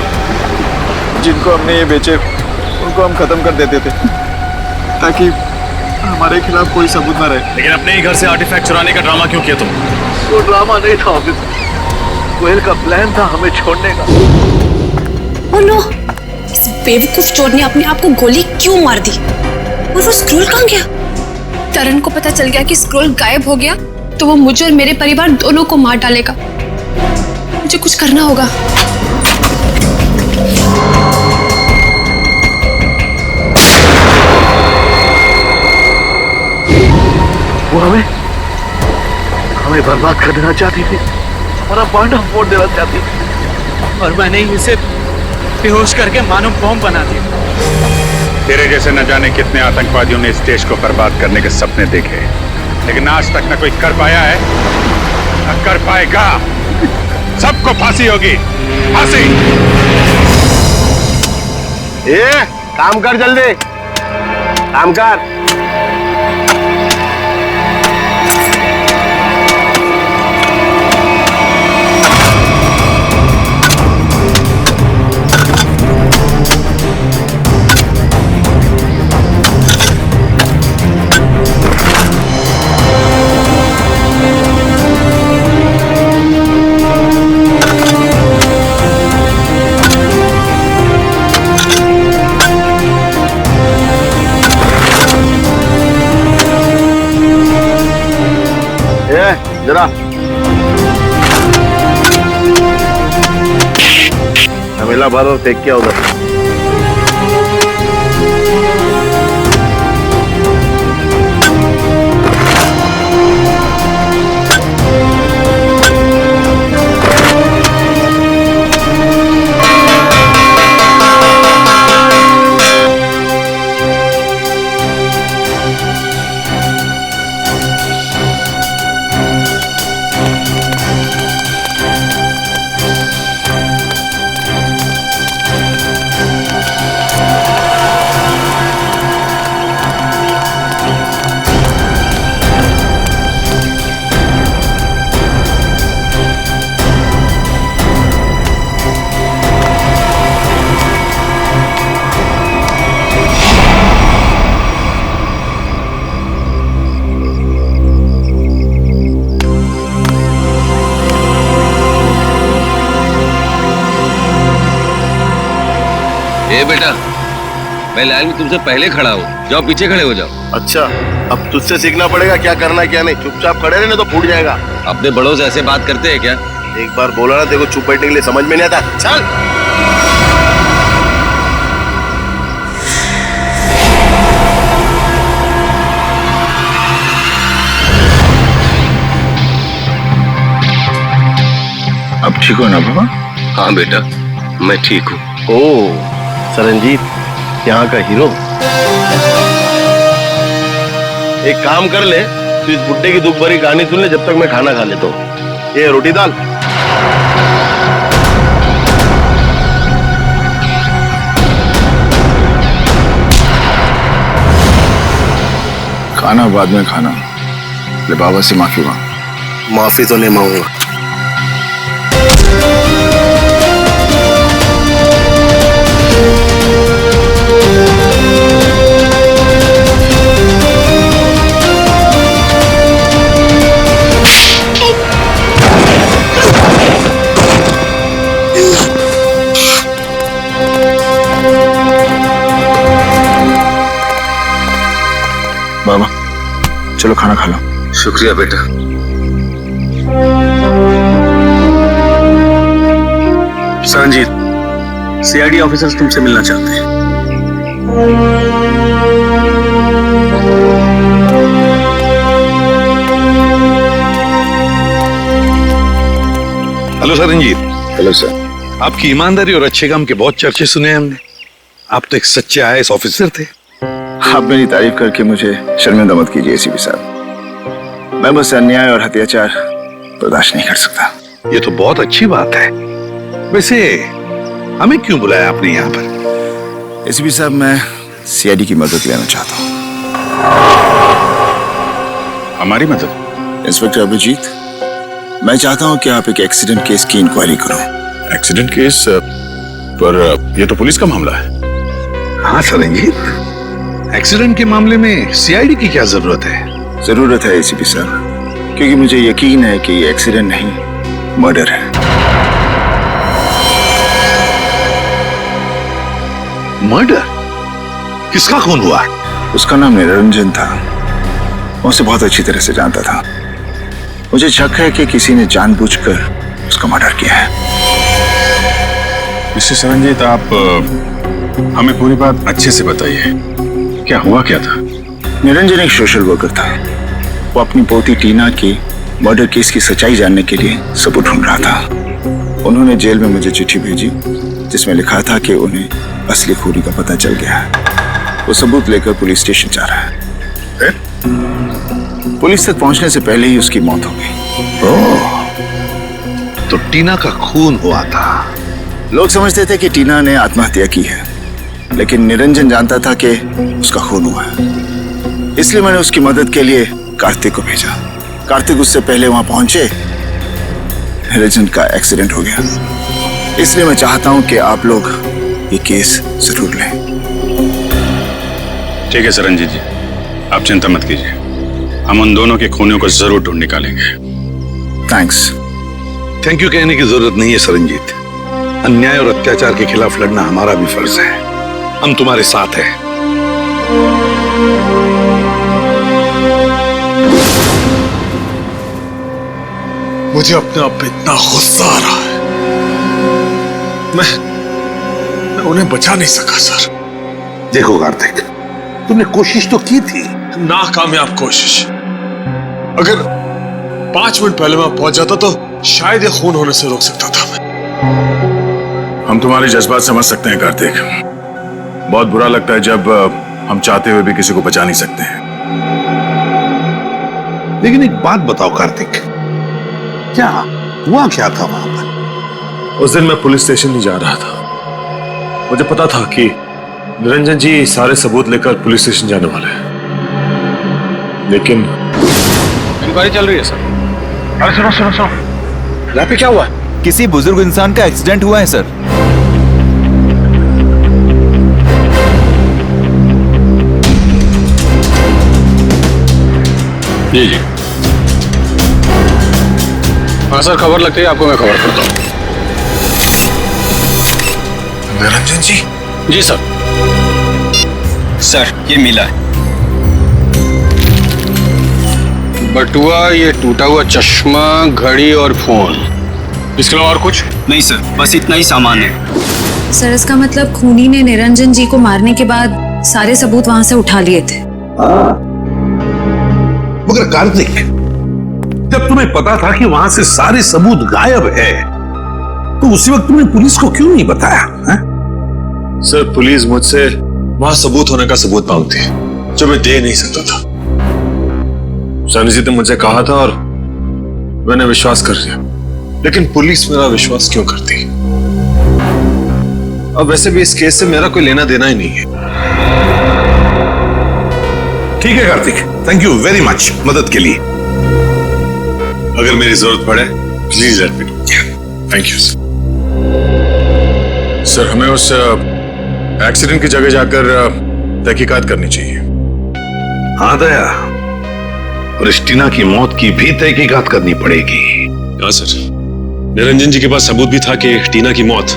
जिनको हमने ये बेचे उनको हम खत्म कर देते थे, ताकि हमारे खिलाफ कोई सबूत ना रहे। लेकिन अपने ही घर से आर्टिफैक्ट चुराने का ड्रामा क्यों किया तुम? वो ड्रामा नहीं था ऑफिसर, कोयल का प्लान था हमें छोड़ने का। ओह नो, इस बेवकूफ चोर ने अपने आप को गोली क्यों मार दी? और वो स्क्रोल कहाँ गया? तरन को पता चल गया कि स्क्रोल गायब हो गया तो वो मुझे और मेरे परिवार दोनों को मार डालेगा। मुझे कुछ करना होगा। वो हमें बर्बाद कर देना चाहती थी, हमारा पांडव फोड़ देना चाहती थी। और मैंने ही इसे बेहोश करके मानो बॉम्ब बना दिया। तेरे जैसे न जाने कितने आतंकवादियों ने इस देश को बर्बाद करने के सपने देखे, लेकिन आज तक न कोई कर पाया है न कर पाएगा। सबको फांसी होगी, फांसी। काम कर जल्दी, काम कर। जरा हमेला भर और फेंक किया उधर। बेटा, मैं लाइन में तुमसे पहले खड़ा हूँ, जाओ पीछे खड़े हो जाओ। अच्छा, अब तुझसे सीखना पड़ेगा क्या करना है क्या नहीं। चुपचाप खड़े रहने तो फूट जाएगा। अपने बड़ों से ऐसे बात करते हैं क्या? एक बार बोला ना, देखो चुप बैठने के लिए समझ में नहीं आता। चल। अब ठीक हो ना बाबा? हाँ बेटा, मैं ठीक हूँ। ओह सरनजीत, यहाँ का हीरो। एक काम कर ले, तू इस बुड्ढे की दुख भरी कहानी सुन ले जब तक मैं खाना खा लेता हूँ। ये रोटी दाल। खाना बाद में खाना। ले बाबा से माफी मांग। माफी तो नहीं मांगूंगा। बाबा चलो खाना खा लो। शुक्रिया बेटा। संजीत, सीआईडी ऑफिसर्स तुमसे मिलना चाहते हैं। Hello sir Ranjit. Hello sir. आपकी ईमानदारी और अच्छे काम के बहुत चर्चे सुने हैं हमने। आप तो एक सच्चे आईएएस ऑफिसर थे। आप मेरी तारीफ करके मुझे शर्मिंदा मत कीजिए एसीपी साहब। मैं बस अन्याय और अत्याचार बर्दाश्त नहीं कर सकता। ये तो बहुत अच्छी बात है। वैसे हमें क्यों बुलाया आपने यहाँ पर? एसीपी साहब, मैं सीआईडी की मदद लेना चाहता हूँ। हमारी मदद? इंस्पेक्टर अभिजीत, मैं चाहता हूँ कि आप एक एक्सीडेंट केस की इंक्वायरी करो। Accident case? पर यह तो पुलिस का मामला है। हाँ सर रंजीत, एक्सीडेंट के मामले में सीआईडी की क्या जरूरत है? जरूरत है एसीपी साहब, क्योंकि मुझे यकीन है कि ये एक्सीडेंट नहीं, मर्डर है। मर्डर? किसका खून हुआ? उसका नाम निरंजन था। मैं उसे बहुत अच्छी तरह से जानता था। मुझे शक है कि किसी ने जानबूझकर उसका मर्डर किया है। मिस्टर सरंजीत, आप हमें पूरी बात अच्छे से बताइए। क्या हुआ क्या था? निरंजन एक सोशल वर्कर था। वो अपनी पोती टीना की मर्डर केस की सच्चाई जानने के लिए सबूत ढूंढ रहा था। उन्होंने जेल में मुझे चिट्ठी भेजी जिसमें लिखा था कि उन्हें असली खूनी का पता चल गया है। वो सबूत लेकर पुलिस स्टेशन जा रहा है। पुलिस तक पहुंचने से पहले ही उसकी मौत हो गई। ओह, तो टीना का खून हुआ था। लोग समझते थे कि टीना ने आत्महत्या की है, लेकिन निरंजन जानता था कि उसका खून हुआ है। इसलिए मैंने उसकी मदद के लिए कार्तिक को भेजा। कार्तिक उससे पहले वहां पहुंचे, निरंजन का एक्सीडेंट हो गया। इसलिए मैं चाहता हूं कि आप लोग ये केस जरूर लें। ठीक है सर रंजीत जी, आप चिंता मत कीजिए, हम उन दोनों के खूनियों को जरूर ढूंढ निकालेंगे। थैंक्स। थैंक यू कहने की जरूरत नहीं है सरनजीत। अन्याय और अत्याचार के खिलाफ लड़ना हमारा भी फर्ज है। हम तुम्हारे साथ हैं। मुझे अपने आप पे इतना गुस्सा आ रहा है। मैं उन्हें बचा नहीं सका सर। देखो कार्तिक, तुमने कोशिश तो की थी। नाकामयाब कोशिश। अगर 5 मिनट पहले मैं पहुंच जाता तो शायद ये खून होने से रोक सकता था मैं। हम तुम्हारे जज्बात समझ सकते हैं कार्तिक। बहुत बुरा लगता है जब हम चाहते हुए भी किसी को बचा नहीं सकते हैं। लेकिन एक बात बताओ कार्तिक, क्या हुआ क्या था वहां पर? उस दिन मैं पुलिस स्टेशन नहीं जा रहा था। मुझे पता था कि निरंजन जी सारे सबूत लेकर पुलिस स्टेशन जाने वाले हैं, लेकिन इंक्वायरी चल रही है सर। अरे सुनो सुनो सुनो, यहाँ पे क्या हुआ? किसी बुजुर्ग इंसान का एक्सीडेंट हुआ है सर। जी जी हाँ सर, खबर लगती है आपको मैं खबर करता हूँ। निरंजन जी? जी सर। सर ये मिला है। बटुआ, ये टूटा हुआ चश्मा, घड़ी और फोन। इसके अलावा और कुछ नहीं सर, बस इतना ही सामान है। सर इसका मतलब खूनी ने निरंजन जी को मारने के बाद सारे सबूत वहां से उठा लिए थे। मगर कार्तिक, जब तुम्हें पता था कि वहां से सारे सबूत गायब है, तो उसी वक्त तुमने पुलिस को क्यों नहीं बताया है? सर पुलिस मुझसे वहां सबूत होने का सबूत मांगती है जो मैं दे नहीं सकता था। सरनजीत ने मुझसे कहा था और मैंने विश्वास कर लिया, लेकिन पुलिस मेरा विश्वास क्यों करती? अब वैसे भी इस केस से मेरा कोई लेना देना ही नहीं है। ठीक है Kartik, thank you very much मदद के लिए। अगर मेरी जरूरत पड़े please let me know. Thank you sir, हमें उस एक्सीडेंट की जगह जाकर तहकीकात करनी चाहिए। हाँ दया, और इस टीना की मौत की भी तहकीकात करनी पड़ेगी। हाँ सर, निरंजन जी के पास सबूत भी था कि टीना की मौत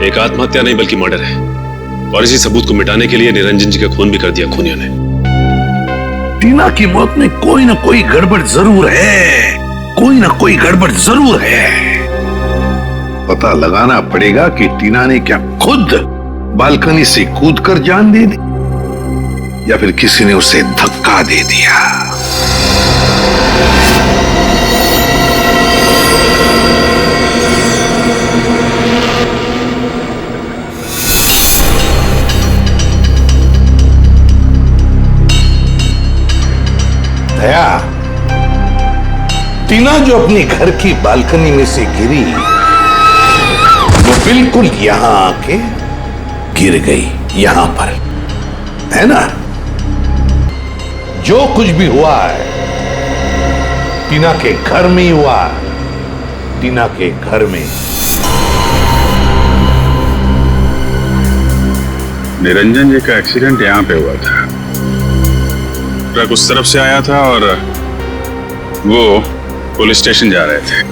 एक आत्महत्या नहीं बल्कि मर्डर है, और इसी सबूत को मिटाने के लिए निरंजन जी का खून भी कर दिया खूनियों ने। टीना की मौत में कोई ना कोई गड़बड़ जरूर है, कोई ना कोई गड़बड़ जरूर है। पता लगाना पड़ेगा कि टीना ने क्या खुद बालकनी से कूदकर जान दे दी या फिर किसी ने उसे धक्का दे दिया। दया, टीना जो अपनी घर की बालकनी में से गिरी, वो बिल्कुल यहां आके गिर गई, यहां पर, है ना? जो कुछ भी हुआ है टीना के घर में ही हुआ, टीना के घर में। निरंजन जी का एक्सीडेंट यहाँ पे हुआ था। ट्रक उस तरफ से आया था और वो पुलिस स्टेशन जा रहे थे।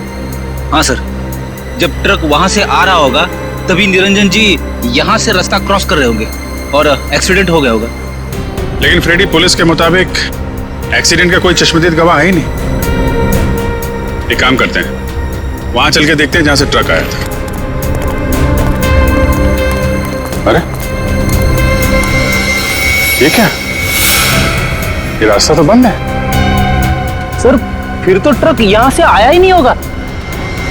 हाँ सर, जब ट्रक वहां से आ रहा होगा तभी निरंजन जी यहाँ से रास्ता क्रॉस कर रहे होंगे और एक्सीडेंट हो गया होगा। लेकिन फ्रेडी, पुलिस के मुताबिक एक्सीडेंट का कोई चश्मदीद गवाह है ही नहीं। एक काम करते हैं, वहां चल के देखते हैं जहां से ट्रक आया था। अरे ये क्या? ये रास्ता तो बंद है। सर फिर तो ट्रक यहाँ से आया ही नहीं होगा।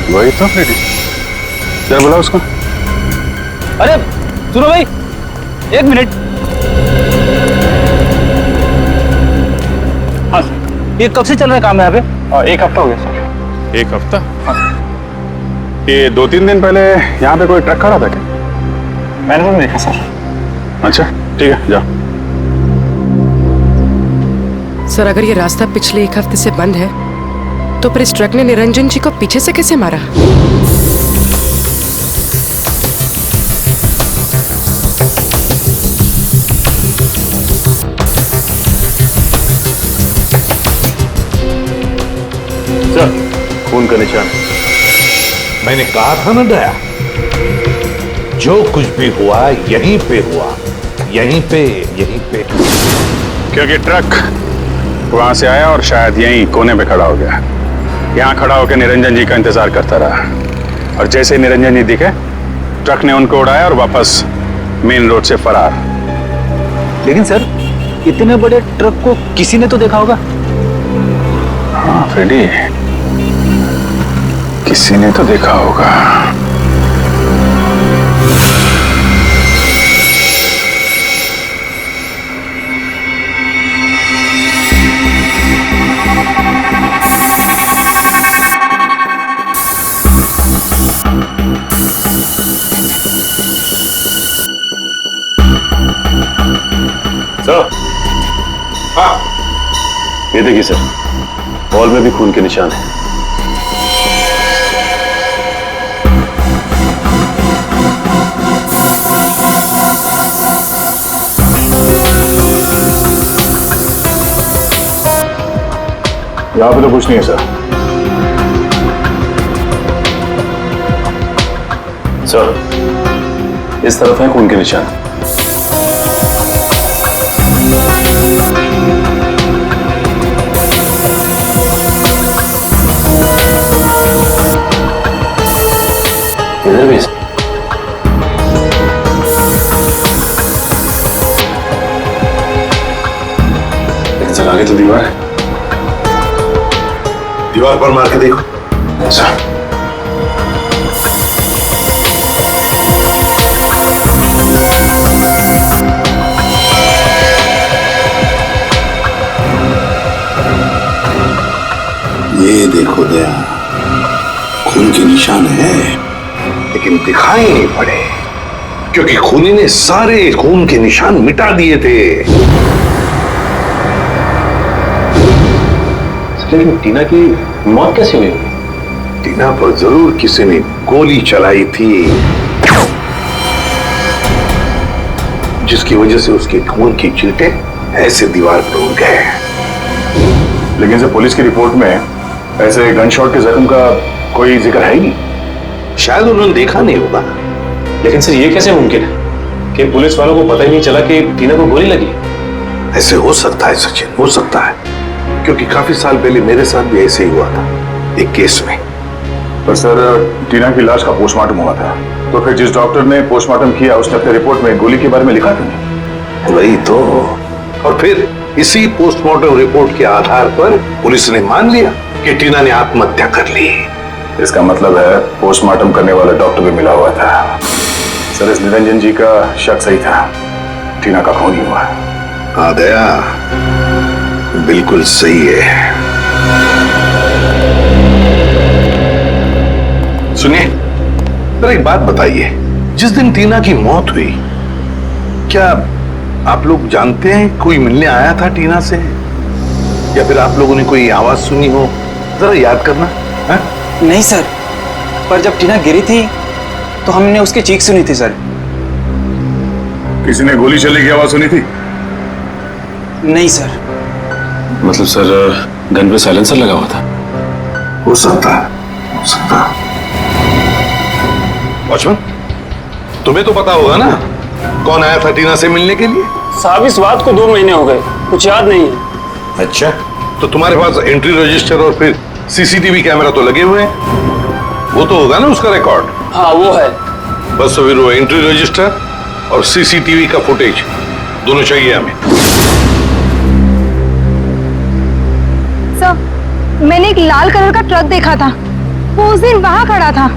वही तो फ्रेडी, क्या बोला उसको? अरे सुनो भाई, एक मिनट। हाँ, ये कब से चल रहा है काम यहाँ पे? एक हफ्ता हो गया सर। एक हफ्ता? ये 2-3 दिन पहले यहाँ पे कोई ट्रक खड़ा था क्या? मैंने तो नहीं देखा सर। अच्छा ठीक है, जाओ। सर अगर ये रास्ता पिछले एक हफ्ते से बंद है तो फिर इस ट्रक ने निरंजन जी को पीछे से कैसे मारा? सर, खून का निशान। मैंने कहा था ना दया, जो कुछ भी हुआ यहीं पे हुआ, यहीं पे। क्योंकि ट्रक वहां से आया और शायद यहीं कोने पे खड़ा हो गया। यहाँ खड़ा होकर निरंजन जी का इंतजार करता रहा और जैसे निरंजन जी दिखे ट्रक ने उनको उड़ाया और वापस मेन रोड से फरार। लेकिन सर, इतने बड़े ट्रक को किसी ने तो देखा होगा। हाँ फ्रेडी, किसी ने तो देखा होगा। सर, हाँ, ये देखिए सर, वॉल में भी खून के निशान है। यहाँ पे तो कुछ नहीं है सर। सर, इस तरफ है खून के निशान। इधर भी लेकिन सर आगे तो दीवार है। दीवार पर मार के देखो। अच्छा, ये देखो दया, खून के निशान है, लेकिन दिखाई नहीं पड़े क्योंकि खूनी ने सारे खून के निशान मिटा दिए थे। लेकिन टीना की मौत कैसे हुई? टीना पर जरूर किसी ने गोली चलाई थी, जिसकी वजह से उसके खून की चींटे ऐसे दीवार पर उड़ गए। लेकिन सर, पुलिस की रिपोर्ट में ऐसे गनशॉट के जख्म का कोई जिक्र है ही नहीं। शायद उन्होंने देखा नहीं होगा। लेकिन सर, ये कैसे मुमकिन है कि पुलिस वालों को पता ही नहीं चला कि टीना को गोली लगी? ऐसे हो सकता है सचिन, हो सकता है, क्योंकि काफी साल पहले मेरे साथ भी ऐसे ही हुआ था एक केस में। पर सर, टीना की लाश का पोस्टमार्टम हुआ था, तो फिर जिस डॉक्टर ने पोस्टमार्टम किया उसने अपने रिपोर्ट में गोली के बारे में लिखा था। वही तो। और फिर इसी पोस्टमार्टम रिपोर्ट के आधार पर पुलिस ने मान लिया कि टीना ने आत्महत्या कर ली। इसका मतलब है पोस्टमार्टम करने वाला डॉक्टर भी मिला हुआ था। सर, इस निरंजन जी का शक सही था, टीना का खून ही हुआ। हाँ दया, बिल्कुल सही है। सुनिए, जरा एक बात बताइए, जिस दिन टीना की मौत हुई, क्या आप लोग जानते हैं कोई मिलने आया था टीना से, या फिर आप लोगों ने कोई आवाज सुनी हो? जरा याद करना। है? नहीं सर, पर जब टीना गिरी थी तो हमने उसकी चीख सुनी थी सर। किसी ने गोली चलने की आवाज सुनी थी? नहीं सर। मतलब सर, गन पे साइलेंसर लगा हुआ था? हो सकता है, हो सकता है। वॉचमैन, तुम्हें तो पता होगा ना कौन आया था टीना से मिलने के लिए? साहब, इस बात को 2 महीने हो गए, कुछ याद नहीं है। अच्छा, तो तुम्हारे पास एंट्री रजिस्टर और फिर सीसीटीवी कैमरा तो लगे हुए हैं, वो तो होगा ना उसका रिकॉर्ड? हाँ वो है। बस तो फिर वो एंट्री रजिस्टर और सीसीटीवी का फुटेज दोनों चाहिए हमें। सर, मैंने एक लाल कलर का ट्रक देखा था, वो उस दिन वहां खड़ा था।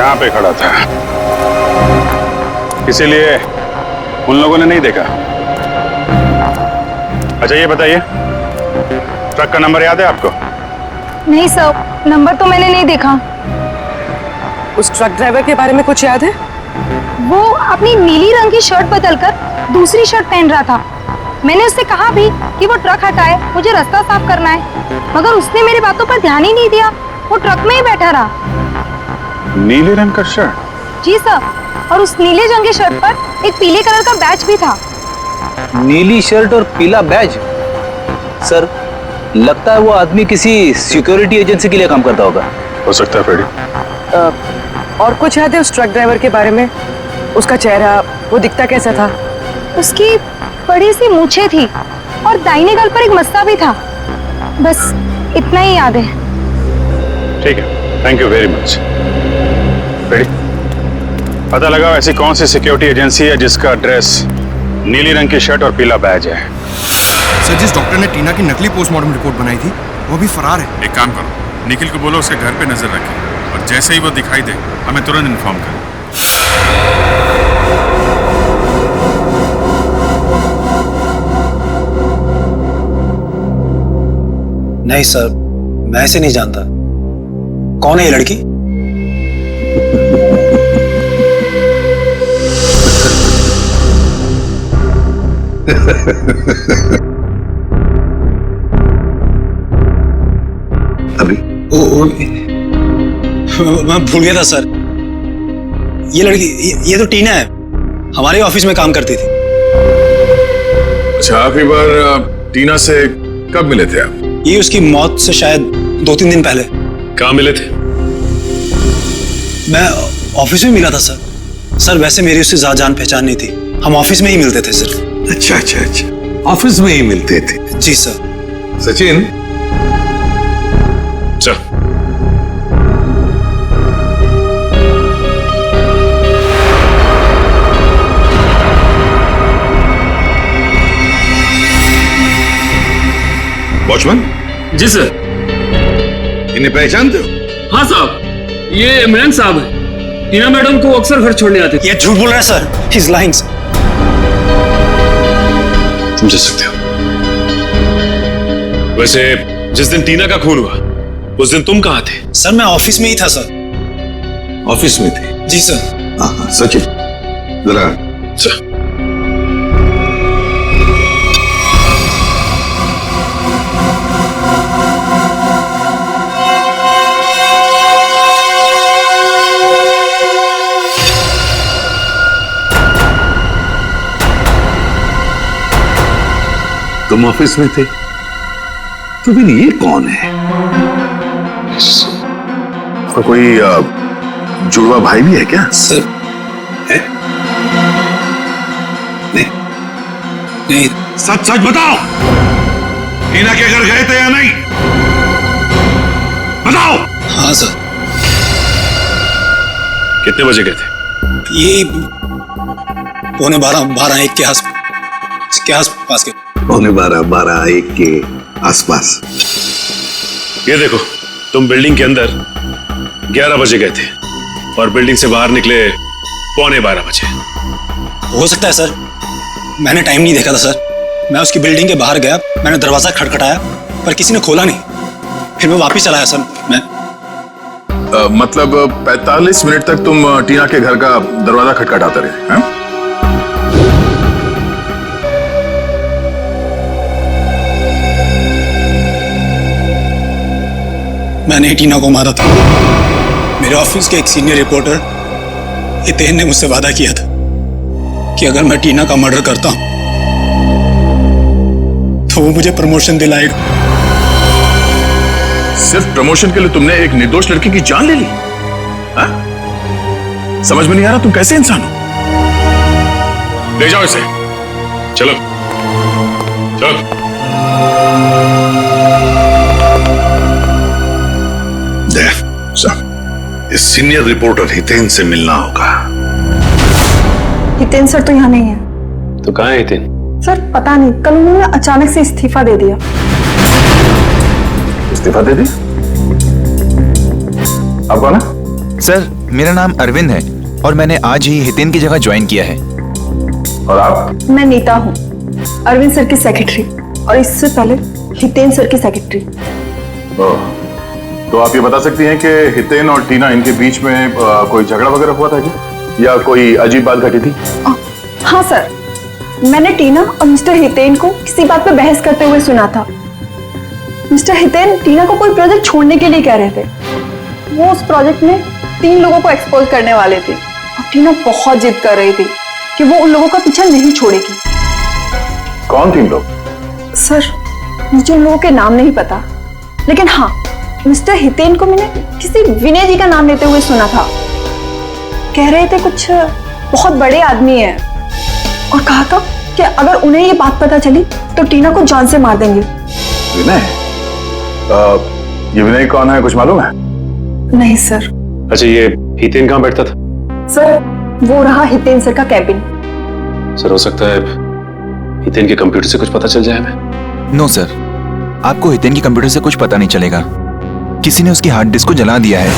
यहाँ पे खड़ा था, इसीलिए उन लोगों ने नहीं देखा। अच्छा ये बताइए, ट्रक का नंबर याद है आपको? नहीं सर, नंबर तो मैंने नहीं देखा। उस ट्रक ड्राइवर के बारे में कुछ याद है? वो अपनी नीली रंग की शर्ट बदलकर दूसरी शर्ट पहन रहा था। मैंने उससे कहा भी कि वो ट्रक हटाए, मुझे रास्ता साफ करना है, मगर उसने मेरी बातों पर ध्यान ही नहीं दिया। वो ट्रक में ही बैठा रहा। नीले रंग का शर्ट? जी सर, और उस नीले रंग की शर्ट पर एक पीले कलर का बैज भी था। नीली शर्ट और पीला बैज? सर, लगता है वो आदमी किसी सिक्योरिटी एजेंसी के लिए काम करता होगा। हो सकता है फ्रेडी। और कुछ याद है उस ट्रक ड्राइवर के बारे में? उसका चेहरा, वो दिखता कैसा था? उसकी बड़ी सी मूछें थी और दाहिने गाल पर एक मस्सा भी था। बस इतना ही याद है। ठीक है, thank you very much. Freddy, पता लगाओ ऐसी कौन सी सिक्योरिटी एजेंसी है जिसका ड्रेस नीली रंग की शर्ट और पीला बैज है। सर, जिस डॉक्टर ने टीना की नकली पोस्टमार्टम रिपोर्ट बनाई थी वो भी फरार है। एक काम करो, निखिल को बोलो उसके घर पे नजर रखे और जैसे ही वो दिखाई दे हमें तुरंत इन्फॉर्म करें। नहीं सर, मैं ऐसे नहीं जानता। कौन है ये लड़की? अभी मैं भूल गया था सर। ये लड़की, ये तो टीना है, हमारे ऑफिस में काम करती थी। अच्छा, आखिरी बार टीना से कब मिले थे आप? ये उसकी मौत से शायद 2-3 दिन पहले। कहाँ मिले थे? मैं ऑफिस में मिला था सर। सर, वैसे मेरी उससे ज्यादा जान पहचान नहीं थी, हम ऑफिस में ही मिलते थे सिर्फ। अच्छा अच्छा अच्छा, ऑफिस में ही मिलते थे? जी सर। सचिन, सर। वॉचमैन? जी सर। इन्हें पहचानते हो? हाँ साहब, ये इमरान साहब है। टीना मैडम को अक्सर घर छोड़ने आते थे। ये झूठ बोल रहा है सर, ही इज लाइंग। समझ सकते हो। वैसे जिस दिन टीना का खून हुआ उस दिन तुम कहाँ थे? सर, मैं ऑफिस में ही था सर। ऑफिस में थे? जी सर। हाँ, सचिन जरा। सर। तुम ऑफिस में थे तो फिर ये कौन है? और कोई जुड़वा भाई भी है क्या? सर, है? नहीं नहीं। सच सच बताओ, टीना के घर गए थे या नहीं? बताओ। हाँ सर। कितने बजे गए थे? ये 12:15-1 के आसपास के। 12:15-1 के आसपास। ये देखो, तुम बिल्डिंग के अंदर 11 बजे गए थे और बिल्डिंग से बाहर निकले 11:15 बजे। हो सकता है सर, मैंने टाइम नहीं देखा था सर। मैं उसकी बिल्डिंग के बाहर गया, मैंने दरवाजा खटखटाया पर किसी ने खोला नहीं। फिर मैं वापस चला आया सर। मैं मतलब 45 मिनट तक तुम टीना के घर का दरवाजा खटखटाते रहे हैं? मैंने टीना को मारा था। मेरे ऑफिस के एक सीनियर रिपोर्टर हितेन ने मुझसे वादा किया था कि अगर मैं टीना का मर्डर करता हूं तो वो मुझे प्रमोशन दिलाएगा। सिर्फ प्रमोशन के लिए तुमने एक निर्दोष लड़की की जान ले ली? हा? समझ में नहीं आ रहा तुम कैसे इंसान हो? ले जाओ इसे। चलो चलो। इस सीनियर रिपोर्टर हितेन से मिलना होगा। हितेन सर तो यहाँ नहीं है। तो कहाँ है हितेन? सर पता नहीं, कल उन्होंने अचानक से इस्तीफा दे दिया। इस्तीफा दे दी? आप कौन है? सर मेरा नाम अरविंद है और मैंने आज ही हितेन की जगह ज्वाइन किया है। और आप? मैं नीता हूँ, अरविंद सर की सेक्रेटरी, और इससे पहले हितेन सर की सेक्रेटरी। तो आप ये बता सकती हैं कि हितेन और टीना इनके बीच में कोई झगड़ा वगैरह हुआ था क्या, या कोई अजीब बात घटी थी? हाँ सर, मैंने टीना और मिस्टर हितेन को किसी बात पे बहस करते हुए सुना था। मिस्टर हितेन टीना को कोई प्रोजेक्ट छोड़ने के लिए कह रहे थे। वो उस प्रोजेक्ट में 3 लोगों को एक्सपोज करने वाले थे और टीना बहुत जिद कर रही थी कि वो उन लोगों का पीछा नहीं छोड़ेगी। कौन 3 लोग? सर मुझे उन लोगों के नाम नहीं पता, लेकिन हाँ, मिस्टर हितेन को मैंने किसी विनय जी का नाम लेते हुए सुना था। कह रहे थे कुछ बहुत बड़े आदमी हैं और कहा था कि अगर उन्हें ये बात पता चली तो टीना को जान से मार देंगे। विनय? ये विनय कौन है, कुछ मालूम है? नहीं सर। अच्छा, ये हितेन कहाँ बैठता था? सर वो रहा हितेन सर का कैबिन। सर हो सकता है हितेन के कंप्यूटर से कुछ पता चल जाए हमें। नो सर, आपको हितेन के कंप्यूटर से कुछ पता नहीं चलेगा। किसी ने उसकी हार्ड डिस्क को जला दिया है।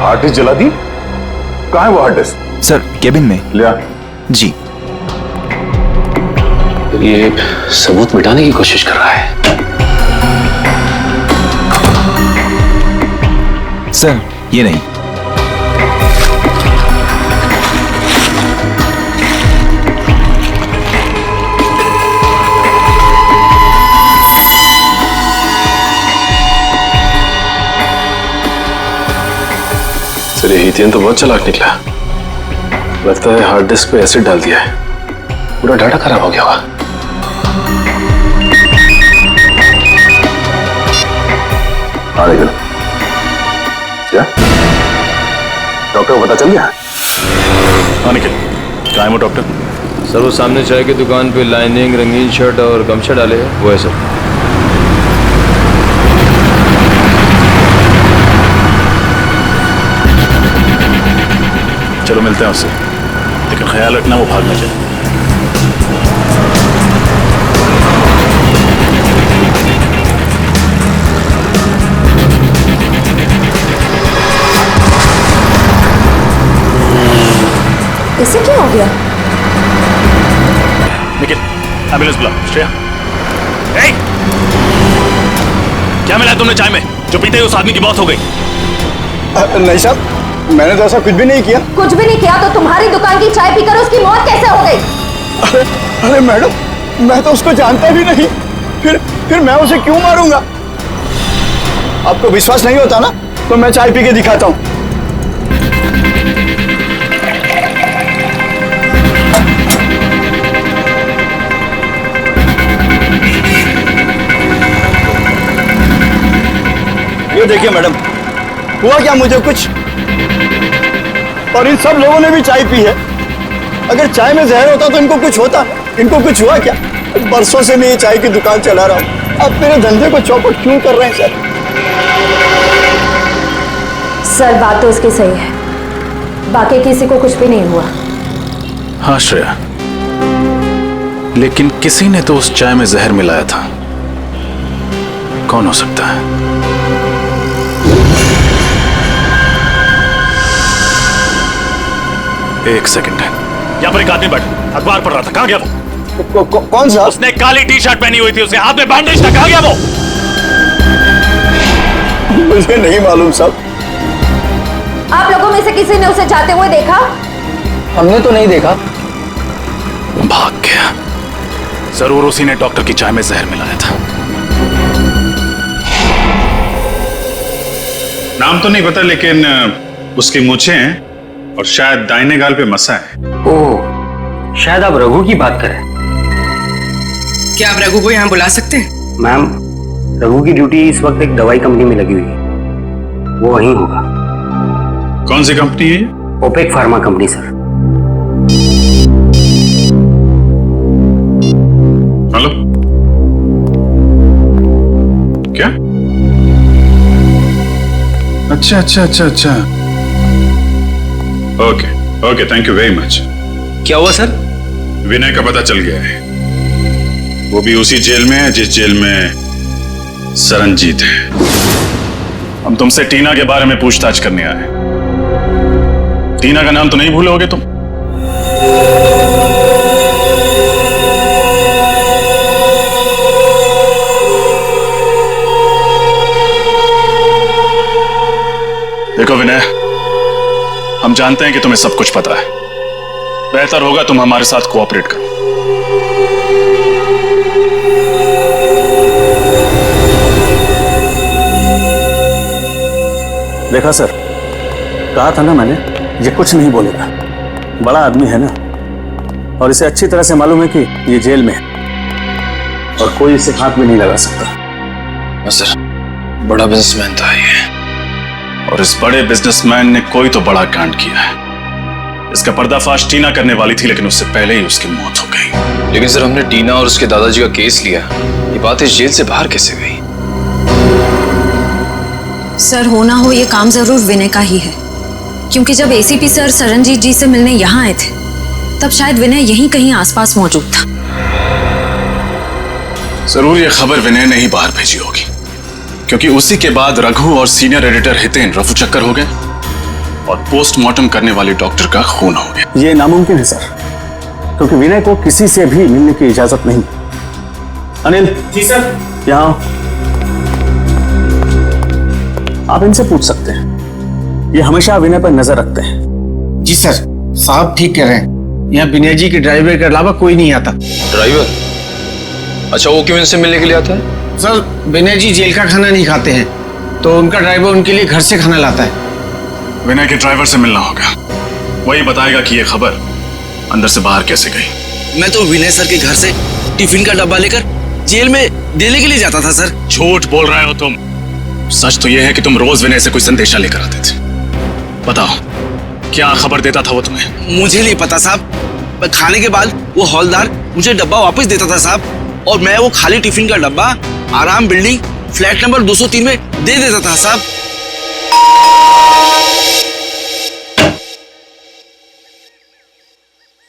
हार्ड डिस्क जला दी? कहाँ है वो हार्ड डिस्क? सर केबिन में। लिया जी। ये सबूत मिटाने की कोशिश कर रहा है। सर ये नहीं। सर ये हितेन तो बहुत चालाक निकला। लगता है हार्ड डिस्क पे एसिड डाल दिया है, पूरा डाटा खराब हो गया होगा। क्या डॉक्टर को पता चल गया? हाँ निखिल, कहाँ है वो डॉक्टर? सर वो सामने चाय की दुकान पे लाइनिंग, रंगीन शर्ट और गमछा डाले हैं, वो है सर। चलो मिलते हैं उससे, लेकिन ख्याल रखना वो भाग ना जाए। इसे क्या हो गया? निखिल, एम्बुलेंस बुलाओ। श्रेया, ए! क्या मिला तुमने चाय में जो पीते ही उस आदमी की मौत हो गई? नहीं साहब, मैंने तो ऐसा कुछ भी नहीं किया। कुछ भी नहीं किया तो तुम्हारी दुकान की चाय पीकर उसकी मौत कैसे हो गई? अरे मैडम, मैं तो उसको जानता भी नहीं, फिर मैं उसे क्यों मारूंगा? आपको विश्वास नहीं होता ना, तो मैं चाय पी के दिखाता हूँ। ये देखिए मैडम, हुआ क्या मुझे कुछ, और इन सब लोगों ने भी चाय पी है। अगर चाय में जहर होता तो इनको कुछ होता, इनको कुछ हुआ क्या? बरसों से मैं ये चाय की दुकान चला रहा हूँ, अब मेरे धंधे को चौपट क्यों कर रहे हैं सर? सर बात तो उसकी सही है, बाकी किसी को कुछ भी नहीं हुआ। हाँ श्रेया, लेकिन किसी ने तो उस चाय में जहर मिलाया था। कौन हो सकता है? एक सेकंड है, यहाँ पर एक आदमी बैठा अखबार पढ़ रहा था, कहाँ गया वो? कौन सा? उसने काली टी शर्ट पहनी हुई थी, उसके हाथ में बैंडेज था, कहाँ गया वो? मुझे नहीं मालूम साहब। आप लोगों में से किसी ने उसे जाते हुए देखा? हमने तो नहीं देखा। भाग गया। जरूर उसी ने डॉक्टर की चाय में जहर मिलाया था। नाम तो नहीं पता, लेकिन उसकी मूछें हैं और शायद दाहिने गाल पे मसा है। ओह, शायद आप रघु की बात कर रहे हैं। क्या आप रघु को यहाँ बुला सकते हैं? मैम, रघु की ड्यूटी इस वक्त एक दवाई कंपनी में लगी हुई है, वो वहीं होगा। कौन सी कंपनी है? OPEC pharma company sir. Hello, क्या? अच्छा अच्छा अच्छा अच्छा, okay okay, thank you very much. क्या हुआ सर? विनय का पता चल गया है, वो भी उसी जेल में है जिस जेल में सरनजीत है। हम तुमसे टीना के बारे में पूछताछ करने आए हैं। टीना का नाम तो नहीं भूलोगे तुम? देखो विनय, हम जानते हैं कि तुम्हें सब कुछ पता है। बेहतर होगा तुम हमारे साथ कोऑपरेट करो। देखा सर, कहा था ना मैंने, ये कुछ नहीं बोलेगा। बड़ा आदमी है ना, और इसे अच्छी तरह से मालूम है कि ये जेल में है और कोई इसे हाथ में नहीं लगा सकता। सर, बड़ा बिजनेसमैन था ये, और इस बड़े बिजनेसमैन ने कोई तो बड़ा कांड किया है। इसका पर्दाफाश टीना करने वाली थी, लेकिन उससे पहले ही उसकी मौत हो गई। लेकिन सर, हमने टीना और उसके दादाजी का केस लिया। ये बात इस जेल से बाहर कैसे गई? सर, हो ना हो ये काम जरूर विनय का ही है, क्योंकि जब एसीपी सर सरनजीत जी से मिलने यहाँ आए थे तब शायद विनय यहीं कहीं आसपास मौजूद था। जरूर ये खबर विनय ने ही बाहर भेजी होगी, क्योंकि उसी के बाद रघु और सीनियर एडिटर हितेन रफू चक्कर हो गए और पोस्टमार्टम करने वाले डॉक्टर का खून हो गया। ये नामुमकिन है सर, क्योंकि विनय को किसी से भी मिलने की इजाजत नहीं। अनिल जी सर, यहाँ आप इनसे पूछ सकते हैं, ये हमेशा विनय पर नजर रखते हैं। जी सर, साहब ठीक कह रहे हैं, यहाँ विनय जी के ड्राइवर के अलावा कोई नहीं आता। ड्राइवर? अच्छा, वो क्यों इनसे मिलने के लिए आता है? सर, विनय जी जेल का खाना नहीं खाते हैं, तो उनका ड्राइवर उनके लिए घर से खाना लाता है। विनय के ड्राइवर से मिलना होगा, वही बताएगा कि ये खबर अंदर से बाहर कैसे गई। मैं तो विनय सर के घर से टिफिन का डब्बा लेकर जेल में देने के लिए जाता था सर। झूठ बोल रहे हो तुम। सच तो यह है कि तुम रोज विनय से कोई संदेशा लेकर आते थे। बताओ, क्या खबर देता था वो तुम्हें? मुझे नहीं पता साहब, खाने के बाद वो हौलदार मुझे डब्बा वापस देता था साहब, और मैं वो खाली टिफिन का डब्बा आराम बिल्डिंग फ्लैट नंबर 203 में दे देता था साहब।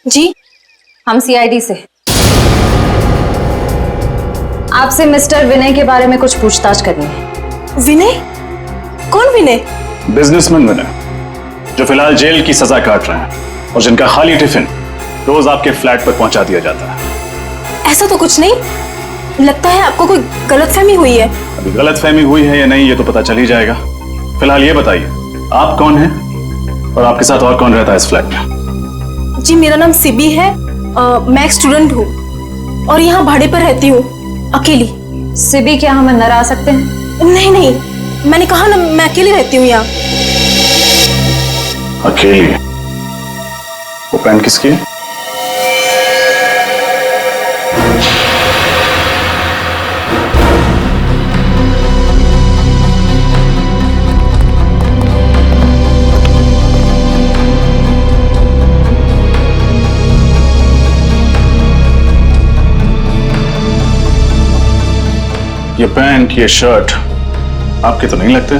जी, हम सीआईडी से। आपसे मिस्टर विनय के बारे में कुछ पूछताछ करनी है। विनय? कौन विनय? बिजनेसमैन विनय, जो फिलहाल जेल की सजा काट रहे हैं और जिनका खाली टिफिन रोज आपके फ्लैट पर पहुंचा दिया जाता है। ऐसा तो कुछ नहीं, लगता है आपको कोई गलतफहमी हुई है। अभी गलतफहमी हुई है या नहीं ये तो पता चल ही जाएगा। फिलहाल ये बताइए, आप कौन हैं और आपके साथ और कौन रहता है इस फ्लैट में? जी, मेरा नाम सिबी है, मैं एक स्टूडेंट हूँ और यहाँ भाड़े पर रहती हूँ, अकेली। सिबी, क्या हम अंदर आ सकते हैं? नहीं नहीं, मैंने कहा ना, मैं अकेली रहती हूँ यहाँ। अकेली? वो पेन किसकी है? ये पैंट, ये शर्ट आपके तो नहीं लगते?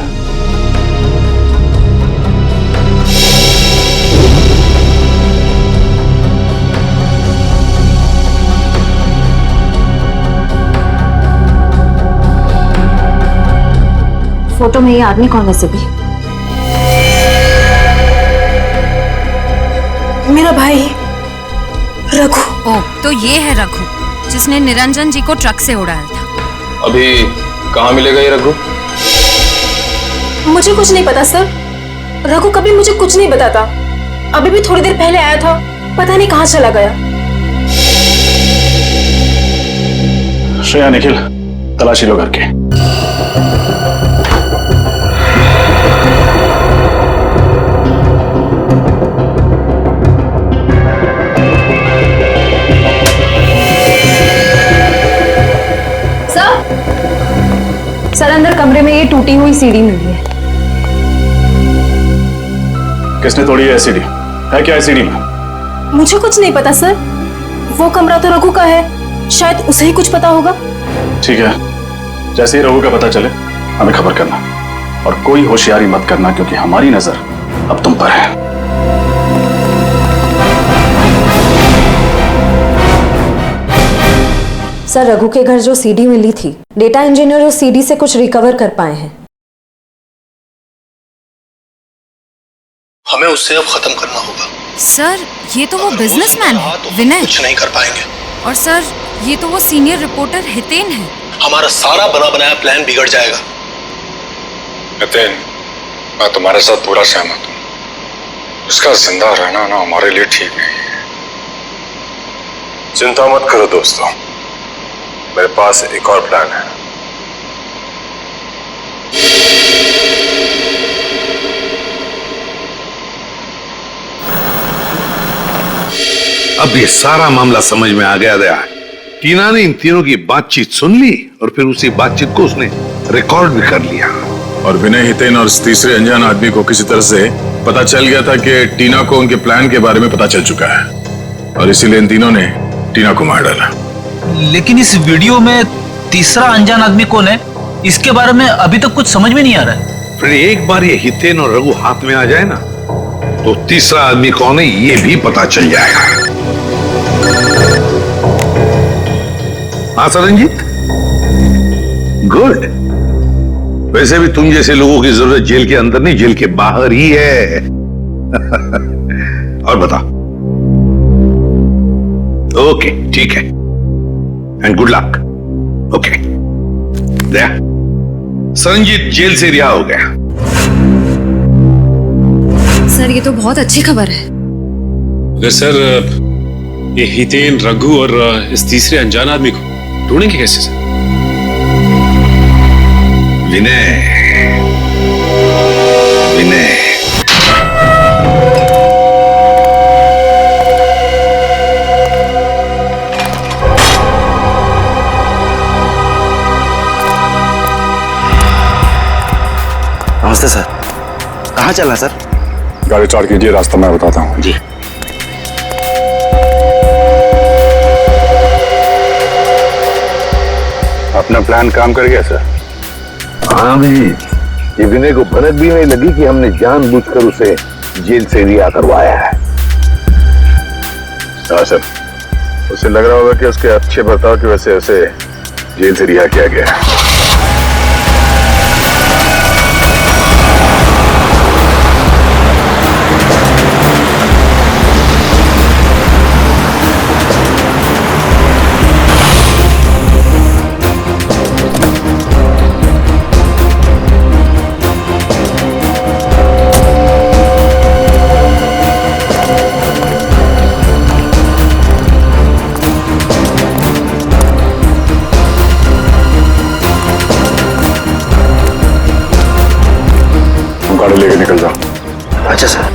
फोटो में ये आदमी कौन है सिबी? मेरा भाई रघु। ओह, तो ये है रघु जिसने निरंजन जी को ट्रक से उड़ाया था। अभी कहाँ मिलेगा ये रघु? मुझे कुछ नहीं पता सर, रघु कभी मुझे कुछ नहीं बताता। अभी भी थोड़ी देर पहले आया था, पता नहीं कहाँ चला गया। श्रेया, निखिल, तलाशी लो करके। सर, अंदर कमरे में ये टूटी हुई सीढ़ी मिली है। किसने तोड़ी है सीढ़ी? है क्या है सीढ़ी में? मुझे कुछ नहीं पता सर, वो कमरा तो रघु का है, शायद उसे ही कुछ पता होगा। ठीक है, जैसे ही रघु का पता चले हमें खबर करना, और कोई होशियारी मत करना क्योंकि हमारी नजर अब तुम पर है। सर, रघु के घर जो सीडी मिली थी, डेटा इंजीनियर उस सीडी से कुछ रिकवर कर पाए हैं। हमें उससे अब खत्म करना होगा। सर ये तो वो बिजनेसमैन है विनय। कुछ नहीं कर पाएंगे। और सर ये तो वो सीनियर रिपोर्टर हितेन है। हमारा सारा बना बनाया प्लान बिगड़ जाएगा। नितिन, मैं तुम्हारे साथ पूरा सहमत हूँ। उसका जिंदा रहना ना हमारे लिए ठीक नहीं है। चिंता मत करो दोस्तों, मेरे पास एक और प्लान है। अब ये सारा मामला समझ में आ गया। टीना ने इन तीनों की बातचीत सुन ली और फिर उसी बातचीत को उसने रिकॉर्ड भी कर लिया। और विनय, हितेन और इस तीसरे अनजान आदमी को किसी तरह से पता चल गया था कि टीना को उनके प्लान के बारे में पता चल चुका है और इसीलिए इन तीनों ने टीना को मार डाला। लेकिन इस वीडियो में तीसरा अनजान आदमी कौन है, इसके बारे में अभी तक कुछ समझ में नहीं आ रहा है। फिर एक बार ये हितेन और रघु हाथ में आ जाए ना, तो तीसरा आदमी कौन है ये भी पता चल जाएगा। हाँ सरनजीत, गुड। वैसे भी तुम जैसे लोगों की जरूरत जेल के अंदर नहीं, जेल के बाहर ही है। और बता। ओके ठीक है, and good luck. Okay, Daya, Saranjit jail से रिहा हो गया। सर ये तो बहुत अच्छी खबर है। अगर सर ये हितेन, रघु और इस तीसरे अनजान आदमी को ढूंढेंगे कैसे सर? विनय, विनय, नमस्ते सर। कहाँ चलना सर? गाड़ी स्टार्ट कीजिए, रास्ता मैं बताता हूँ। जी। अपना प्लान काम कर गया सर? हाँ भाई, ये विनय को भनक भी नहीं लगी कि हमने जानबूझकर उसे जेल से रिहा करवाया है। हाँ सर, उसे लग रहा होगा कि उसके अच्छे बर्ताव की वजह से उसे जेल से रिहा किया गया है। गाड़ी लेके निकल जाओ। अच्छा सर।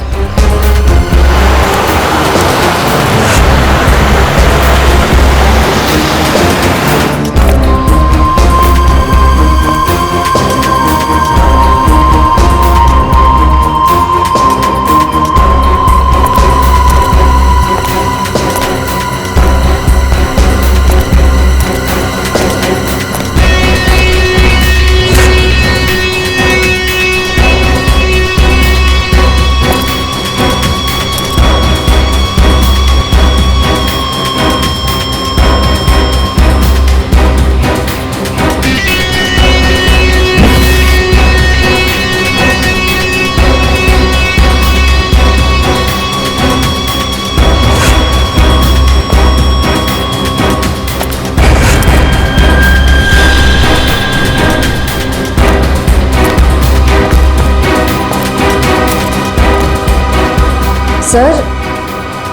सर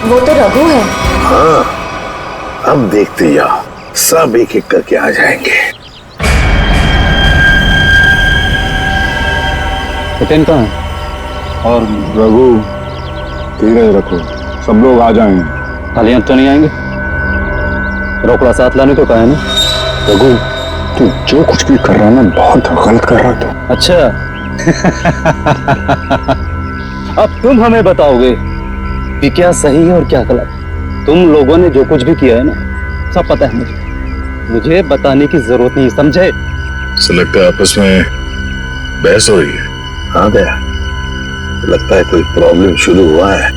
वो तो रघु है। हाँ, अब देखते जाओ, सब एक एक करके आ जाएंगे। हितेन कहाँ है? और रघु, धीरज रखो, सब लोग आ जाएंगे। खाली हाथ तो नहीं आएंगे? रोकड़ा साथ लाने को कहा है ना? रघु, तू जो कुछ भी कर रहा है ना, बहुत गलत कर रहा है तू। अच्छा। अब तुम हमें बताओगे कि क्या सही है और क्या गलत। तुम लोगों ने जो कुछ भी किया है ना, सब पता है मुझे बताने की जरूरत नहीं, समझे? से लगता है आपस में बहस हो रही है। हाँ दया, लगता है कोई प्रॉब्लम शुरू हुआ है।